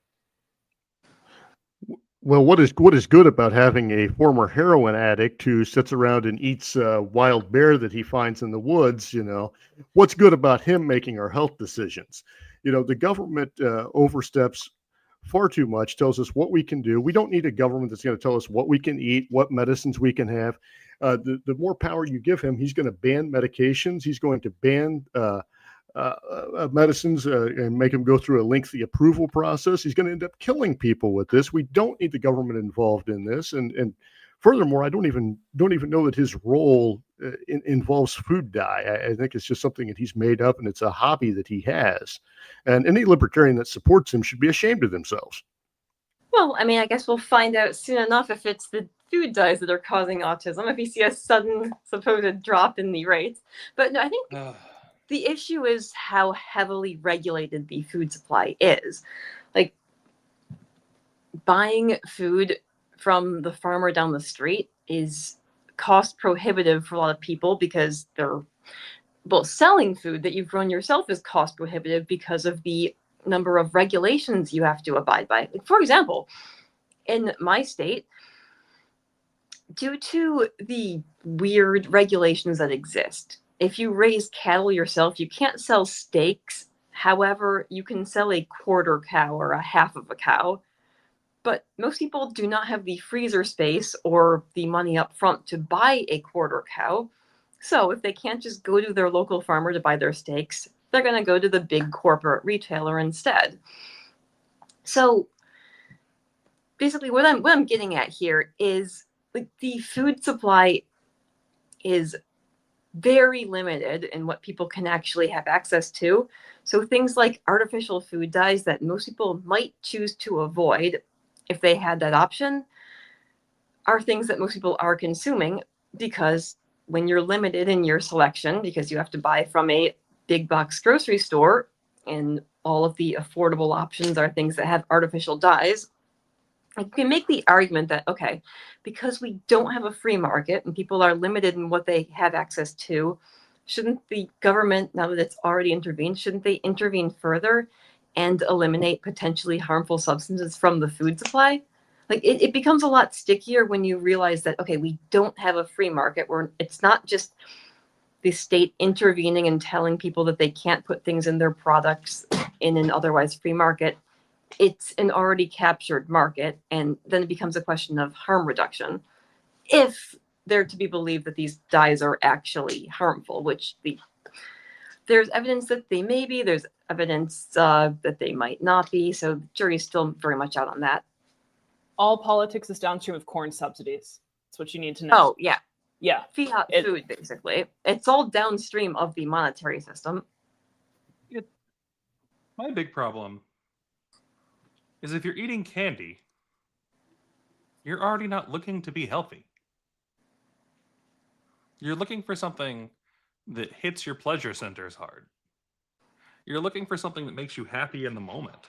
Well, what is good about having a former heroin addict who sits around and eats wild bear that he finds in the woods? You know, what's good about him making our health decisions? You know, the government oversteps far too much, tells us what we can do. We don't need a government that's going to tell us what we can eat, what medicines we can have. The more power you give him, he's going to ban medications. He's going to ban medicines and make them go through a lengthy approval process. He's going to end up killing people with this. We don't need the government involved in this. And furthermore, I don't even know that his role involves food dye. I think it's just something that he's made up, and it's a hobby that he has. And any libertarian that supports him should be ashamed of themselves. Well, I mean, I guess we'll find out soon enough if it's the food dyes that are causing autism, if you see a sudden supposed drop in the rates. But no, I think the issue is how heavily regulated the food supply is. Like, buying food from the farmer down the street is cost prohibitive for a lot of people because they're both selling food that you've grown yourself is cost prohibitive because of the number of regulations you have to abide by. For example, in my state, due to the weird regulations that exist, if you raise cattle yourself, you can't sell steaks. However, you can sell a quarter cow or a half of a cow. But most people do not have the freezer space or the money up front to buy a quarter cow. So if they can't just go to their local farmer to buy their steaks, they're going to go to the big corporate retailer instead. So basically what I'm getting at here is, like, the food supply is very limited in what people can actually have access to. So things like artificial food dyes that most people might choose to avoid if they had that option are things that most people are consuming because when you're limited in your selection, because you have to buy from a big box grocery store and all of the affordable options are things that have artificial dyes, you can make the argument that, okay, because we don't have a free market and people are limited in what they have access to, shouldn't the government, now that it's already intervened, shouldn't they intervene further and eliminate potentially harmful substances from the food supply? Like it becomes a lot stickier when you realize that, okay, we don't have a free market where it's not just the state intervening and telling people that they can't put things in their products in an otherwise free market. It's an already captured market. And then it becomes a question of harm reduction. If they're to be believed that these dyes are actually harmful, which there's evidence that they may be, there's evidence that they might not be. So the jury's still very much out on that. All politics is downstream of corn subsidies. That's what you need to know. Oh, yeah. Yeah. Fiat food, basically. It's all downstream of the monetary system. My big problem is if you're eating candy, you're already not looking to be healthy. You're looking for something that hits your pleasure centers hard. You're looking for something that makes you happy in the moment.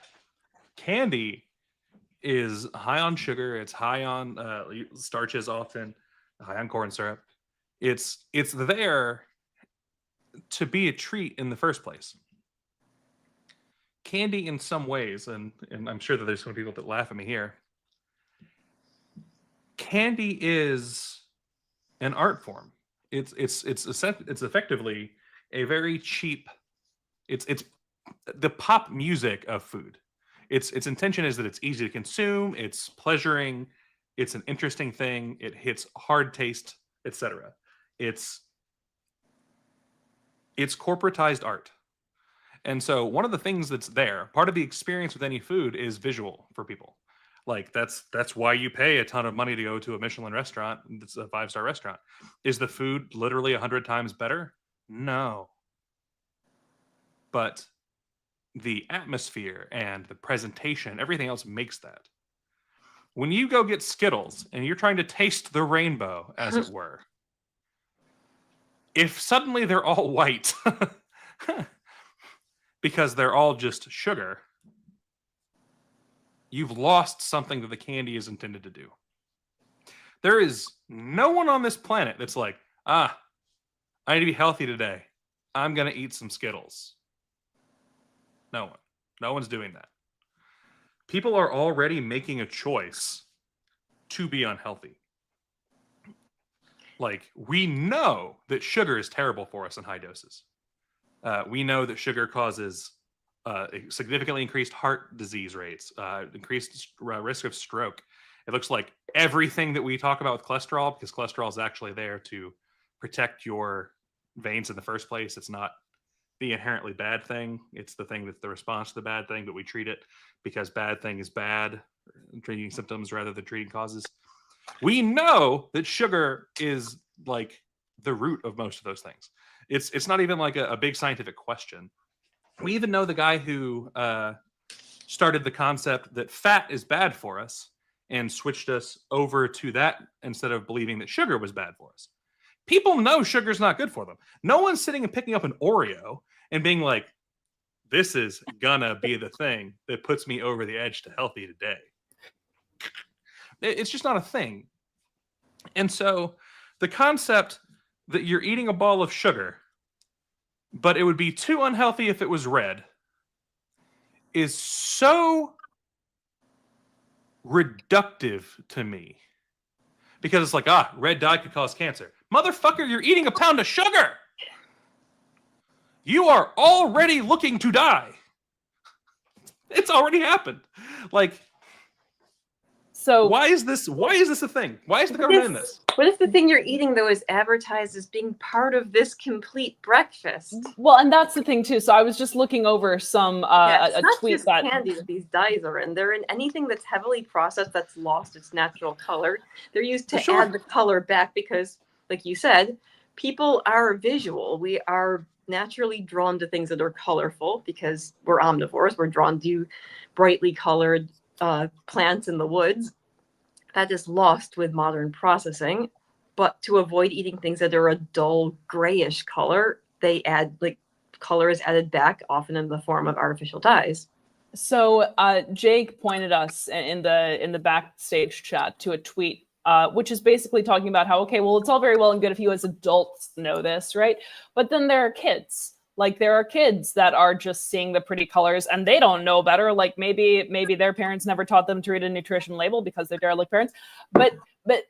Candy is high on sugar. It's high on starches, often high on corn syrup. It's there to be a treat in the first place. Candy, in some ways, and I'm sure that there's some people that laugh at me here. Candy is an art form. It's effectively a very cheap. It's the pop music of food. Its intention is that it's easy to consume, it's pleasuring, it's an interesting thing, it hits hard taste, etc. It's corporatized art. And so one of the things that's there, part of the experience with any food is visual for people. Like that's why you pay a ton of money to go to a Michelin restaurant. It's a 5-star restaurant. Is the food literally 100 times better? No. But the atmosphere and the presentation, everything else makes that. When you go get Skittles and you're trying to taste the rainbow, as it were, if suddenly they're all white because they're all just sugar, you've lost something that the candy is intended to do. There is no one on this planet that's like, I need to be healthy today. I'm going to eat some Skittles. No one. No one's doing that. People are already making a choice to be unhealthy. Like, we know that sugar is terrible for us in high doses. We know that sugar causes significantly increased heart disease rates, increased risk of stroke. It looks like everything that we talk about with cholesterol, because cholesterol is actually there to protect your veins in the first place. It's not the inherently bad thing. It's the thing that's the response to the bad thing, but we treat it because bad thing is bad, treating symptoms rather than treating causes. We know that sugar is like the root of most of those things. It's not even like a big scientific question. We even know the guy who started the concept that fat is bad for us and switched us over to that instead of believing that sugar was bad for us. People know sugar's not good for them. No one's sitting and picking up an Oreo and being like, this is gonna be the thing that puts me over the edge to healthy today. It's just not a thing. And so the concept that you're eating a ball of sugar, but it would be too unhealthy if it was red, is so reductive to me. Because it's like, red dye could cause cancer. Motherfucker, you're eating a pound of sugar. You are already looking to die. It's already happened. Like, so why is this a thing? Why is the government in this? What if the thing you're eating, though, is advertised as being part of this complete breakfast? well, and that's the thing too. So I was just looking over some It's a not tweet just that candy that these dyes are in. They're in anything that's heavily processed that's lost its natural color. They're used to Sure. add the color back because, like you said, people are visual. We are naturally drawn to things that are colorful because we're omnivores. We're drawn to brightly colored plants in the woods. That is lost with modern processing. but to avoid eating things that are a dull grayish color, they add like color is added back, often in the form of artificial dyes. So Jake pointed us in the backstage chat to a tweet, which is basically talking about how, okay, well, it's all very well and good if you as adults know this, right? But then there are kids. Like there are kids that are just seeing the pretty colors and they don't know better. Like maybe their parents never taught them to read a nutrition label because they're derelict parents. But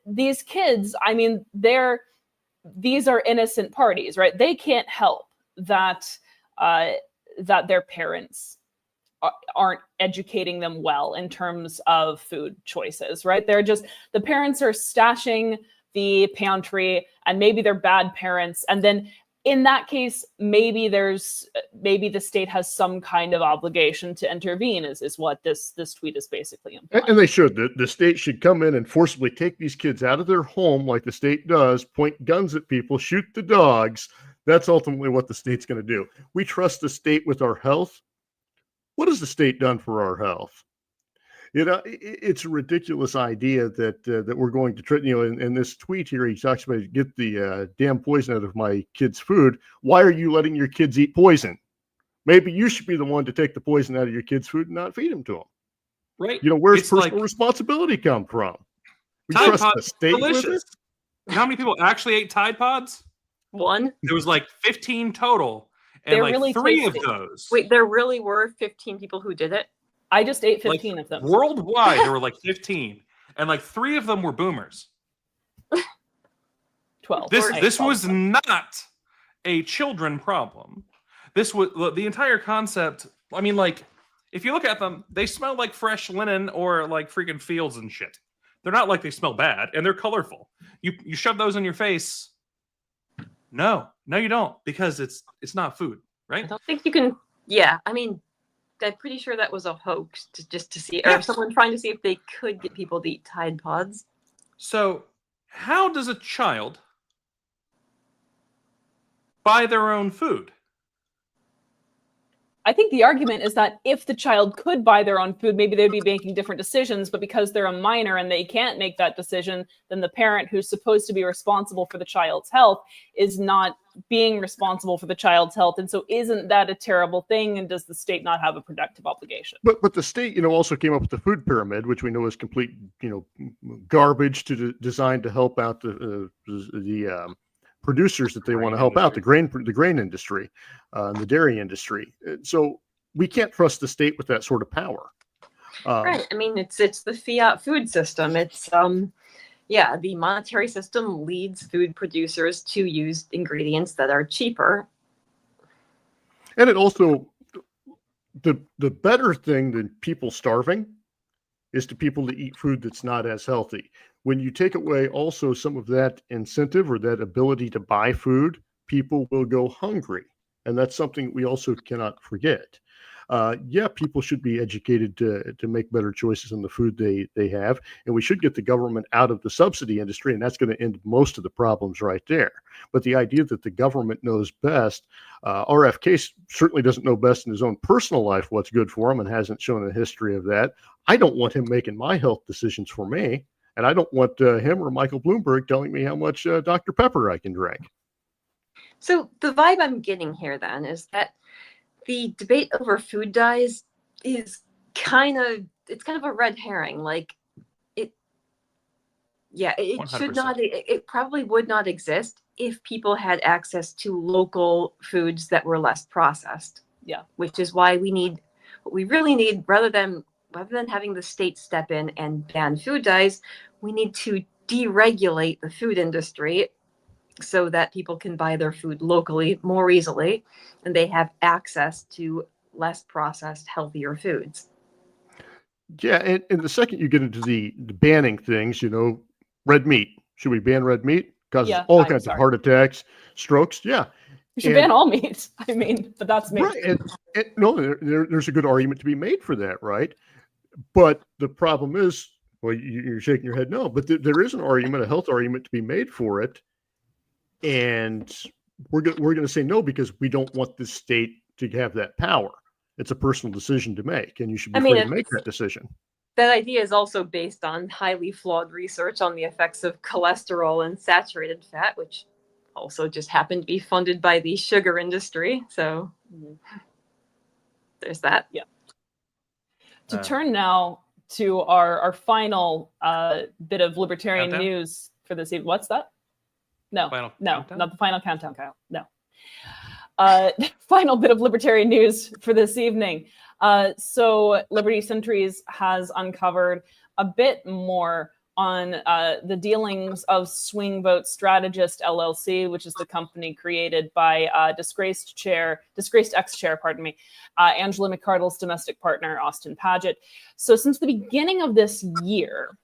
these kids, I mean, these are innocent parties, right? They can't help that their parents aren't educating them well in terms of food choices, right? The parents are stashing the pantry and maybe they're bad parents. And then in that case, maybe the state has some kind of obligation to intervene is what this tweet is basically implying. And they should. The state should come in and forcibly take these kids out of their home like the state does, point guns at people, shoot the dogs. That's ultimately what the state's going to do. We trust the state with our health. What has the state done for our health? It's a ridiculous idea that we're going to try. In this tweet here, he talks about get the damn poison out of my kids' food. Why are you letting your kids eat poison? Maybe you should be the one to take the poison out of your kids' food and not feed them to them. Right. Where's It's personal responsibility come from? We Tide trust the Pods, state with it? delicious. You know how many people actually ate Tide Pods? One. There was like 15 total, and They're like really 3 tasty. of those. Wait, there really were 15 people who did it? I just ate like, 15 of them. Worldwide, there were like 15, and like 3 of them were boomers. 12. This was not a children problem. This was the entire concept. I mean, like, if you look at them, they smell like fresh linen or like freaking fields and shit. They're not like they smell bad, and they're colorful. You shove those in your face. No, you don't, because it's not food, I right? don't think you can. Yeah, I mean, I'm pretty sure that was a hoax just to see, Yeah. or someone trying to see if they could get people to eat Tide Pods. So, how does a child buy their own food? I think the argument is that if the child could buy their own food, maybe they'd be making different decisions, but because they're a minor and they can't make that decision, then the parent who's supposed to be responsible for the child's health is not being responsible for the child's health. And so isn't that a terrible thing? And does the state not have a productive obligation? But the state, also came up with the food pyramid, which we know is complete, garbage designed to help out the producers that they want to help out, the grain industry, the dairy industry. So we can't trust the state with that sort of power. Right. I mean, it's the fiat food system. It's the monetary system leads food producers to use ingredients that are cheaper. And it also, the better thing than people starving is to people to eat food that's not as healthy. When you take away also some of that incentive or that ability to buy food, people will go hungry. And that's something we also cannot forget. People should be educated to make better choices in the food they have. And we should get the government out of the subsidy industry. And that's going to end most of the problems right there. But the idea that the government knows best, RFK certainly doesn't know best in his own personal life what's good for him and hasn't shown a history of that. I don't want him making my health decisions for me. And I don't want him or Michael Bloomberg telling me how much Dr. Pepper I can drink. So the vibe I'm getting here then is that the debate over food dyes is kind of a red herring. Like it should not, it probably would not exist if people had access to local foods that were less processed. Yeah. Which is why what we really need, rather than having the state step in and ban food dyes, we need to deregulate the food industry so that people can buy their food locally more easily and they have access to less processed, healthier foods. Yeah, and the second you get into the banning things, red meat. Should we ban red meat? Causes all kinds of heart attacks, strokes. Yeah. You should ban all meat. I mean, but that's me. Right. There's a good argument to be made for that, right? But the problem is, well, you're shaking your head no, but there is an argument, a health argument to be made for it. And we're going to say no because we don't want the state to have that power. It's a personal decision to make, and you should be free to make that decision. that idea is also based on highly flawed research on the effects of cholesterol and saturated fat, which also just happened to be funded by the sugar industry. So there's that. Yeah. To turn now to our final bit of libertarian Countdown? news for this evening. What's that? No, Final no, countdown? not the final countdown, Kyle. No. Final bit of libertarian news for this evening. So Liberty Centuries has uncovered a bit more on the dealings of Swing Vote Strategist LLC, which is the company created by disgraced ex-chair, Angela McArdle's domestic partner, Austin Paget. So since the beginning of this year,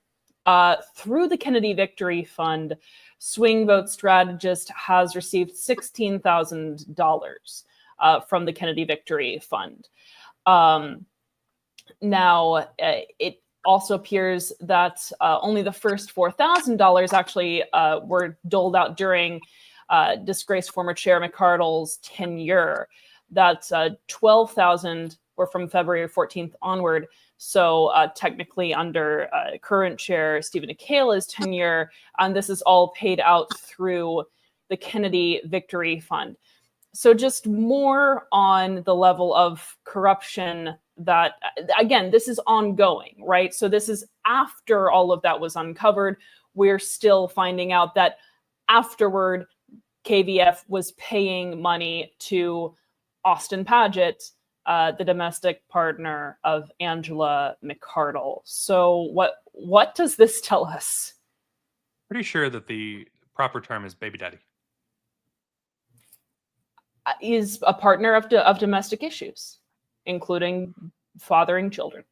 through the Kennedy Victory Fund, Swing Vote Strategist has received $16,000 from the Kennedy Victory Fund. Now, it also appears that only the first $4,000 actually were doled out during disgraced former chair McArdle's tenure. That 12,000 were from February 14th onward. So technically under current chair Stephen Akela's tenure, and this is all paid out through the Kennedy Victory Fund. So just more on the level of corruption that, again, this is ongoing, right? So this is after all of that was uncovered. We're still finding out that afterward, KVF was paying money to Austin Paget, the domestic partner of Angela McArdle. So what does this tell us? Pretty sure that the proper term is baby daddy. Is a partner of domestic issues, including fathering children.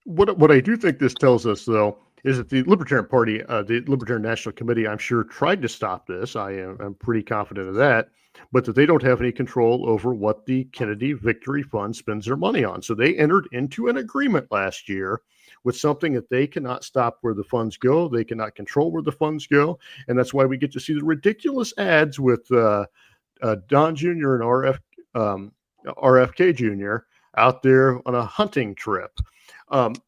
What I do think this tells us, though, is that the Libertarian Party, the Libertarian National Committee, I'm sure tried to stop this. I'm pretty confident of that, but that they don't have any control over what the Kennedy Victory Fund spends their money on. So they entered into an agreement last year with something that they cannot stop where the funds go. They cannot control where the funds go. And that's why we get to see the ridiculous ads with Don Jr. and RFK Jr. out there on a hunting trip. And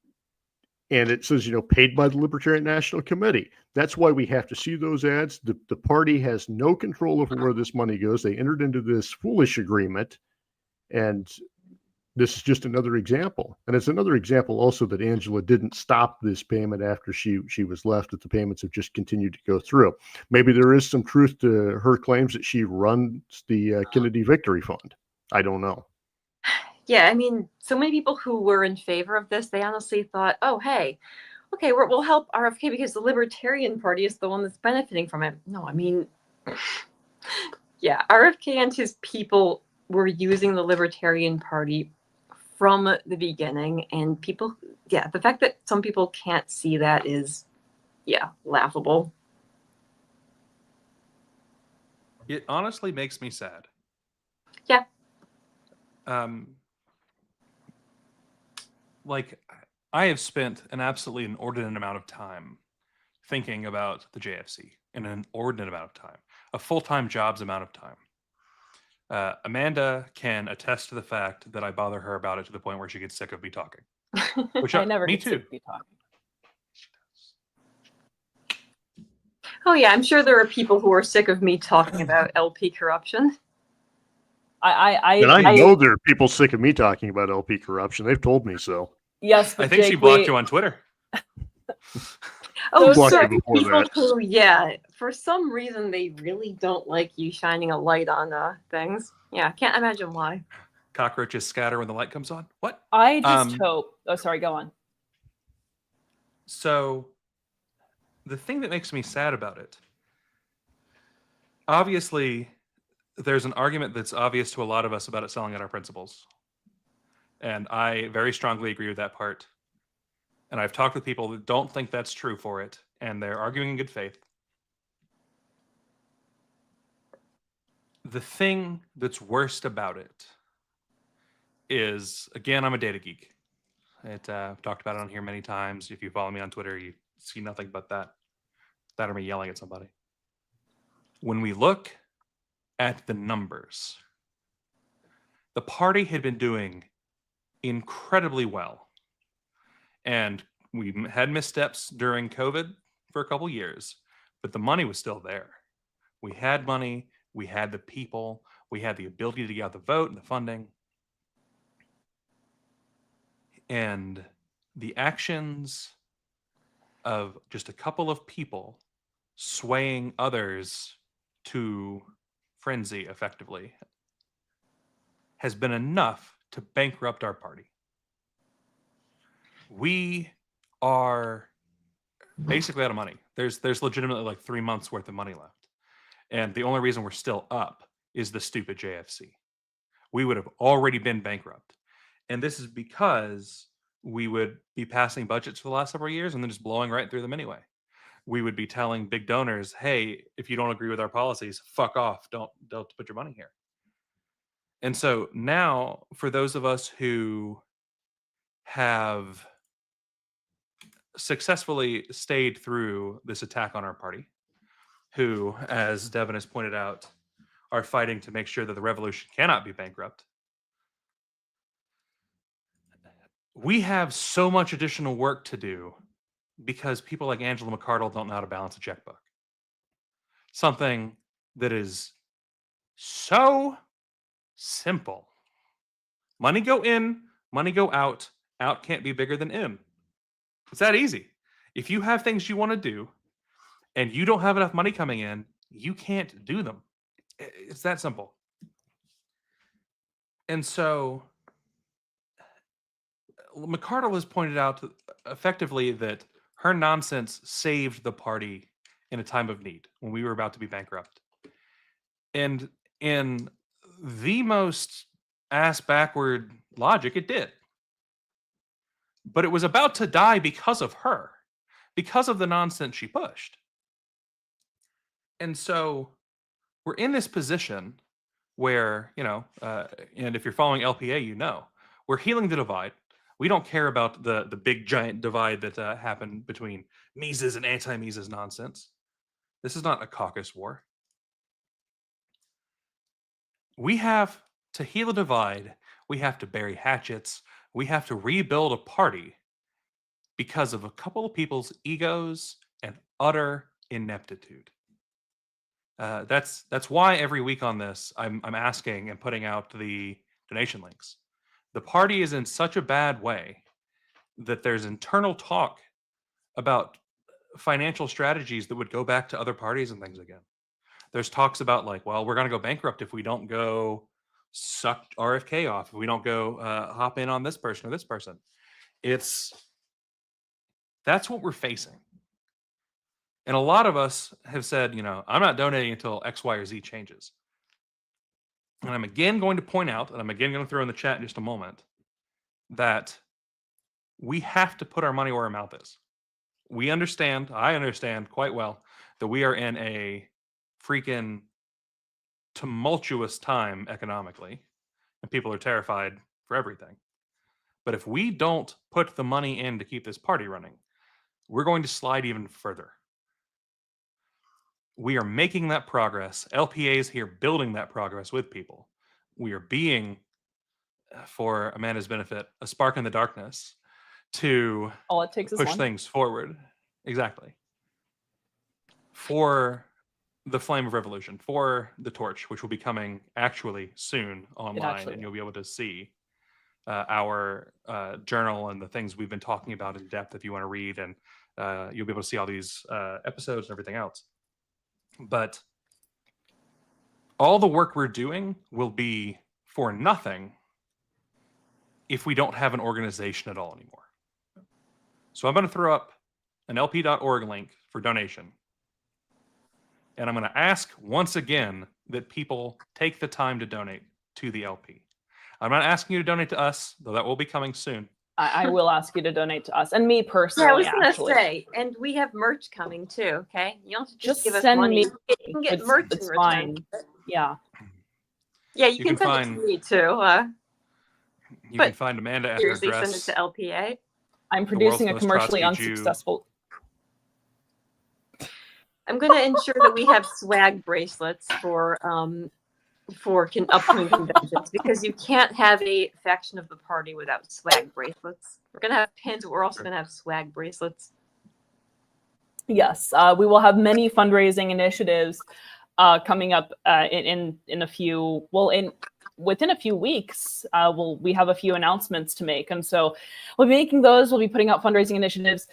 it says, paid by the Libertarian National Committee. That's why we have to see those ads. The party has no control over where this money goes. They entered into this foolish agreement, and this is just another example. And it's another example also that Angela didn't stop this payment after she was left, that the payments have just continued to go through. Maybe there is some truth to her claims that she runs the Kennedy Victory Fund. I don't know. Yeah, I mean, so many people who were in favor of this, they honestly thought, oh, hey, okay, we'll help RFK because the Libertarian Party is the one that's benefiting from it. No, I mean, yeah, RFK and his people were using the Libertarian Party from the beginning, and people, yeah, the fact that some people can't see that is, yeah, laughable. It honestly makes me sad. Yeah. Like, I have spent an absolutely inordinate amount of time thinking about the JFC, in an inordinate amount of time, a full-time job's amount of time. Amanda can attest to the fact that I bother her about it to the point where she gets sick of me talking. Which I never me get too. sick of you talking. Oh yeah, I'm sure there are people who are sick of me talking about LP corruption. I know there are people sick of me talking about LP corruption. They've told me so. Yes, but I think Jake, she blocked you on Twitter. Oh, Those certain before people that. who, yeah, for some reason they really don't like you shining a light on things. Yeah, can't imagine why. Cockroaches scatter when the light comes on. What? I just hope. Oh, sorry. Go on. So, the thing that makes me sad about it, obviously, there's an argument that's obvious to a lot of us about it selling out our principles. And I very strongly agree with that part. And I've talked with people that don't think that's true for it, and they're arguing in good faith. The thing that's worst about it is, again, I'm a data geek. I've talked about it on here many times. If you follow me on Twitter, you see nothing but that. That or me yelling at somebody. When we look at the numbers, the party had been doing incredibly well. And we had missteps during COVID for a couple years, but the money was still there. We had money, we had the people, we had the ability to get out the vote and the funding. And the actions of just a couple of people swaying others to frenzy effectively has been enough to bankrupt our party. We are basically out of money. There's legitimately like 3 months worth of money left. And the only reason we're still up is the stupid JFC. We would have already been bankrupt. And this is because we would be passing budgets for the last several years and then just blowing right through them anyway. We would be telling big donors, hey, if you don't agree with our policies, fuck off. Don't put your money here. And so now, for those of us who have successfully stayed through this attack on our party, who, as Devin has pointed out, are fighting to make sure that the revolution cannot be bankrupt, we have so much additional work to do because people like Angela McArdle don't know how to balance a checkbook. Something that is so simple. Money go in, money go out. Out can't be bigger than in. It's that easy. If you have things you want to do and you don't have enough money coming in, you can't do them. It's that simple. And so McArdle has pointed out effectively that her nonsense saved the party in a time of need when we were about to be bankrupt. And in the most ass-backward logic, it did. But it was about to die because of her, because of the nonsense she pushed. And so we're in this position where, and if you're following LPA, you know, we're healing the divide. We don't care about the big giant divide that happened between Mises and anti-Mises nonsense. This is not a caucus war. We have to heal a divide. We have to bury hatchets. We have to rebuild a party because of a couple of people's egos and utter ineptitude. That's why every week on this, I'm asking and putting out the donation links. The party is in such a bad way that there's internal talk about financial strategies that would go back to other parties and things again. There's talks about like, well, we're going to go bankrupt if we don't go suck RFK off, if we don't go hop in on this person or this person. That's what we're facing. And a lot of us have said, I'm not donating until X, Y, or Z changes. And I'm again going to point out, and I'm again going to throw in the chat in just a moment, that we have to put our money where our mouth is. I understand quite well that we are in a freaking tumultuous time economically, and people are terrified for everything. But if we don't put the money in to keep this party running, we're going to slide even further. We are making that progress. LPA is here building that progress with people. We are being, for Amanda's benefit, a spark in the darkness to All it takes is push one. things forward. Exactly. For the flame of revolution, for the torch, which will be coming actually soon online, and you'll be able to see our journal and the things we've been talking about in depth if you want to read, and you'll be able to see all these episodes and everything else. But all the work we're doing will be for nothing if we don't have an organization at all anymore. So I'm going to throw up an lp.org link for donation. And I'm going to ask once again that people take the time to donate to the LP. I'm not asking you to donate to us, though that will be coming soon. I will ask you to donate to us and me personally. Yeah, I was going to actually. say, and we have merch coming too. Okay, you don't have to just give us send money. me. You can get merch in It's return. fine. Yeah. Yeah, you can send it to me too. You can find Amanda at her Seriously, address. send it to LPA. I'm producing a most commercially Trotsky Jew. unsuccessful. I'm going to ensure that we have swag bracelets for for upcoming conventions because you can't have a faction of the party without swag bracelets. We're gonna have pins, but we're also gonna have swag bracelets. Yes, we will have many fundraising initiatives coming up in a few. Within a few weeks. We have a few announcements to make, and so we'll be making those. We'll be putting out fundraising initiatives.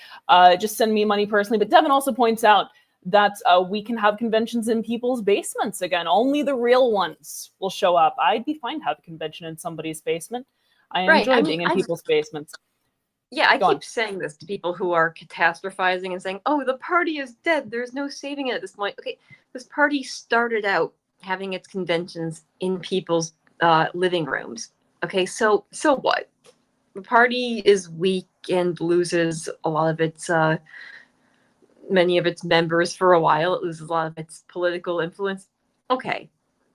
Just send me money personally. But Devin also points out that we can have conventions in people's basements again. Only the real ones will show up. I'd be fine to have a convention in somebody's basement. I enjoy being in people's basements. Yeah, I keep saying this to people who are catastrophizing and saying, "Oh, the party is dead. There's no saving it at this point." Okay, this party started out having its conventions in people's living rooms. Okay, so what? The party is weak and loses a lot of its many of its members for a while. It loses a lot of its political influence. Okay,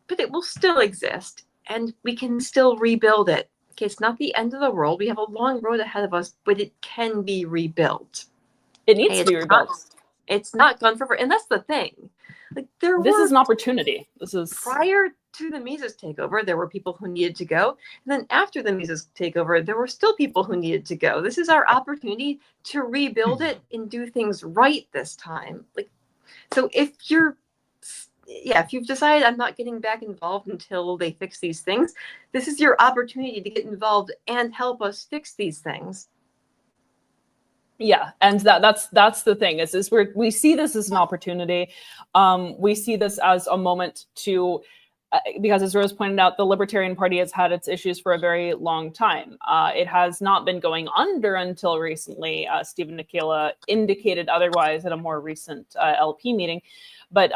but it will still exist, and we can still rebuild it. Okay, it's not the end of the world. We have a long road ahead of us, but it can be rebuilt. It needs to be rebuilt. It's not gone forever, and that's the thing. Like this is an opportunity. This is prior to the Mises takeover, there were people who needed to go, and then after the Mises takeover, there were still people who needed to go. This is our opportunity to rebuild it and do things right this time. Like, so if you've decided I'm not getting back involved until they fix these things, this is your opportunity to get involved and help us fix these things. Yeah, and that's the thing is we see this as an opportunity. We see this as a moment to, because as Rose pointed out, the Libertarian Party has had its issues for a very long time. It has not been going under until recently. Stephen Nikela indicated otherwise at a more recent LP meeting, but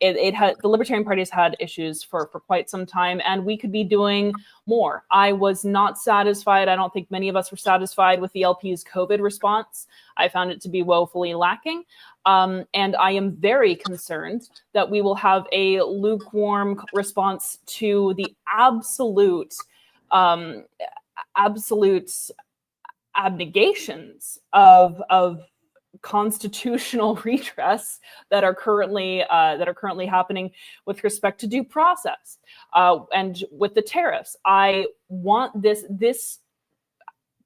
the Libertarian Party has had issues for quite some time, and we could be doing more. I was not satisfied. I don't think many of us were satisfied with the LP's COVID response. I found it to be woefully lacking. And I am very concerned that we will have a lukewarm response to the absolute abnegations of constitutional redress that are currently happening with respect to due process and with the tariffs. I want this.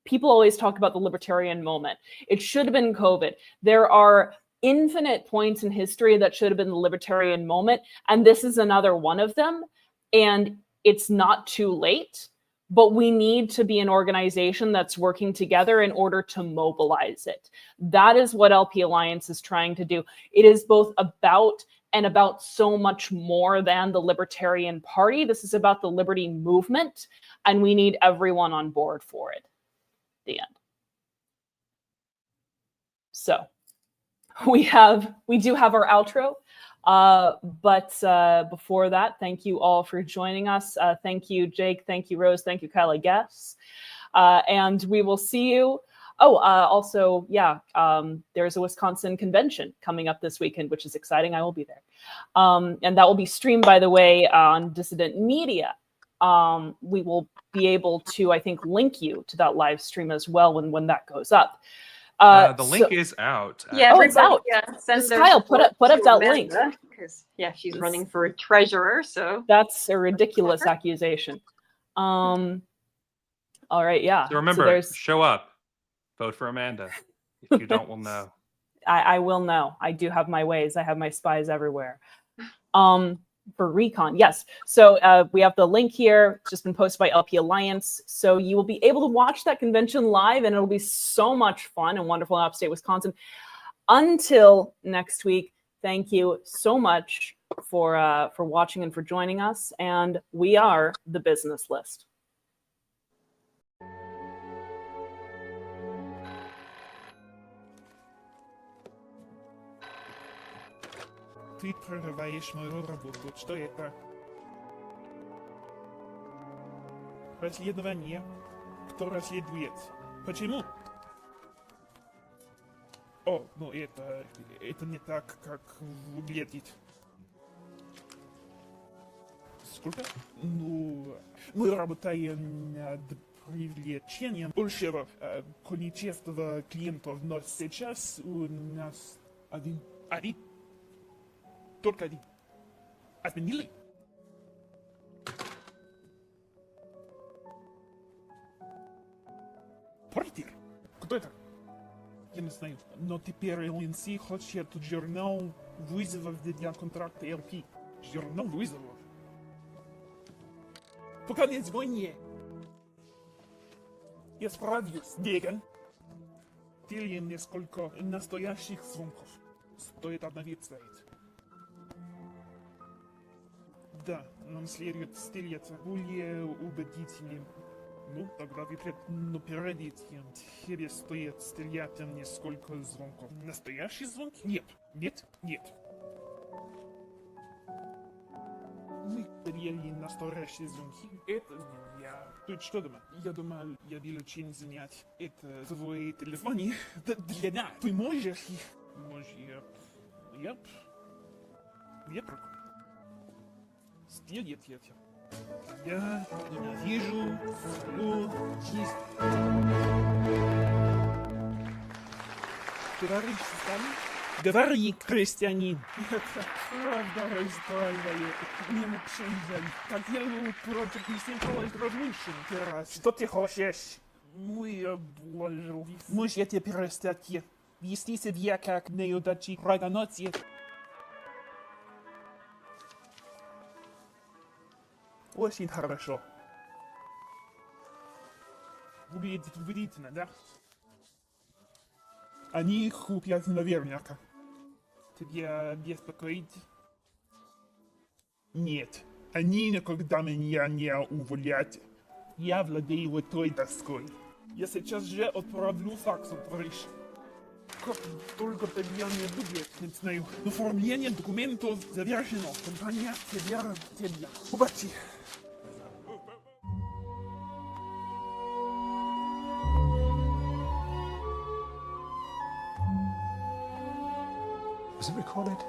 People always talk about the libertarian moment. It should have been COVID. There are infinite points in history that should have been the libertarian moment, and this is another one of them. And it's not too late. But we need to be an organization that's working together in order to mobilize it. That is what LP Alliance is trying to do. It is both about so much more than the Libertarian Party. This is about the liberty movement, and we need everyone on board for it. The end. So we do have our outro. But before that, thank you all for joining us. Thank you, Jake. Thank you, Rose. Thank you, Kyla Guess. And we will see you. Also, there's a Wisconsin convention coming up this weekend, which is exciting. I will be there. And that will be streamed, by the way, on Dissident Media. We will be able to, I think, link you to that live stream as well when that goes up. The link is out. Yeah, it's out. Yeah, just Kyle, put up that link. Because she's running for treasurer, so that's a ridiculous accusation. All right, yeah. So remember, show up, vote for Amanda. If you don't, we'll know. I will know. I do have my ways. I have my spies everywhere. For Recon, yes. So we have the link here. It's just been posted by LP Alliance. So you will be able to watch that convention live, and it'll be so much fun and wonderful in upstate Wisconsin. Until next week, thank you so much for watching and for joining us. And we are the Business List. Ты прерываешь мою работу. Что это? Расследование. Кто расследует? Почему? О, ну это не так, как выглядит. Сколько? Ну, мы работаем над привлечением большего количества клиентов, но сейчас у нас один. Только один. Отменили? Портер? Кто это? Я не знаю, но теперь ЛНС хочет журнал вызовов для контракта ЛП. Журнал вызовов. Пока не звони. Я справлюсь, Деган. Или несколько настоящих звонков. Стоит обновить. Да, нам следует стрелять более убедительным. Ну, тогда но перед этим тебе стоит стрелять несколько звонков. Настоящие звонки? Нет, нет, нет. Мы стреляли настоящие звонки. Это не я. Ты что думал? Я думал, я был очень занят. Это твой телефон. Для нас. Ты можешь их? Может, я пробую. Стрелять я тебя. Я ненавижу свою жизнь. Товарищ Сталин? Говори, крестьянин. Это правда раздраивает. Мне очень жаль. Как я против Simple Revolution раз. Что ты хочешь? Ну, я вложил. Может, я тебе простить. Вести себя как неудачи рогоноте. Очень хорошо. Выглядит убедительно, да? Они купят наверняка. Тебя беспокоит? Нет. Они никогда меня не уволят. Я владею той доской. Я сейчас же отправлю факс, товарищ. Как только тебя не будет, не знаю. Оформление документов завершено. Компания тебя. Удачи. Was it recorded?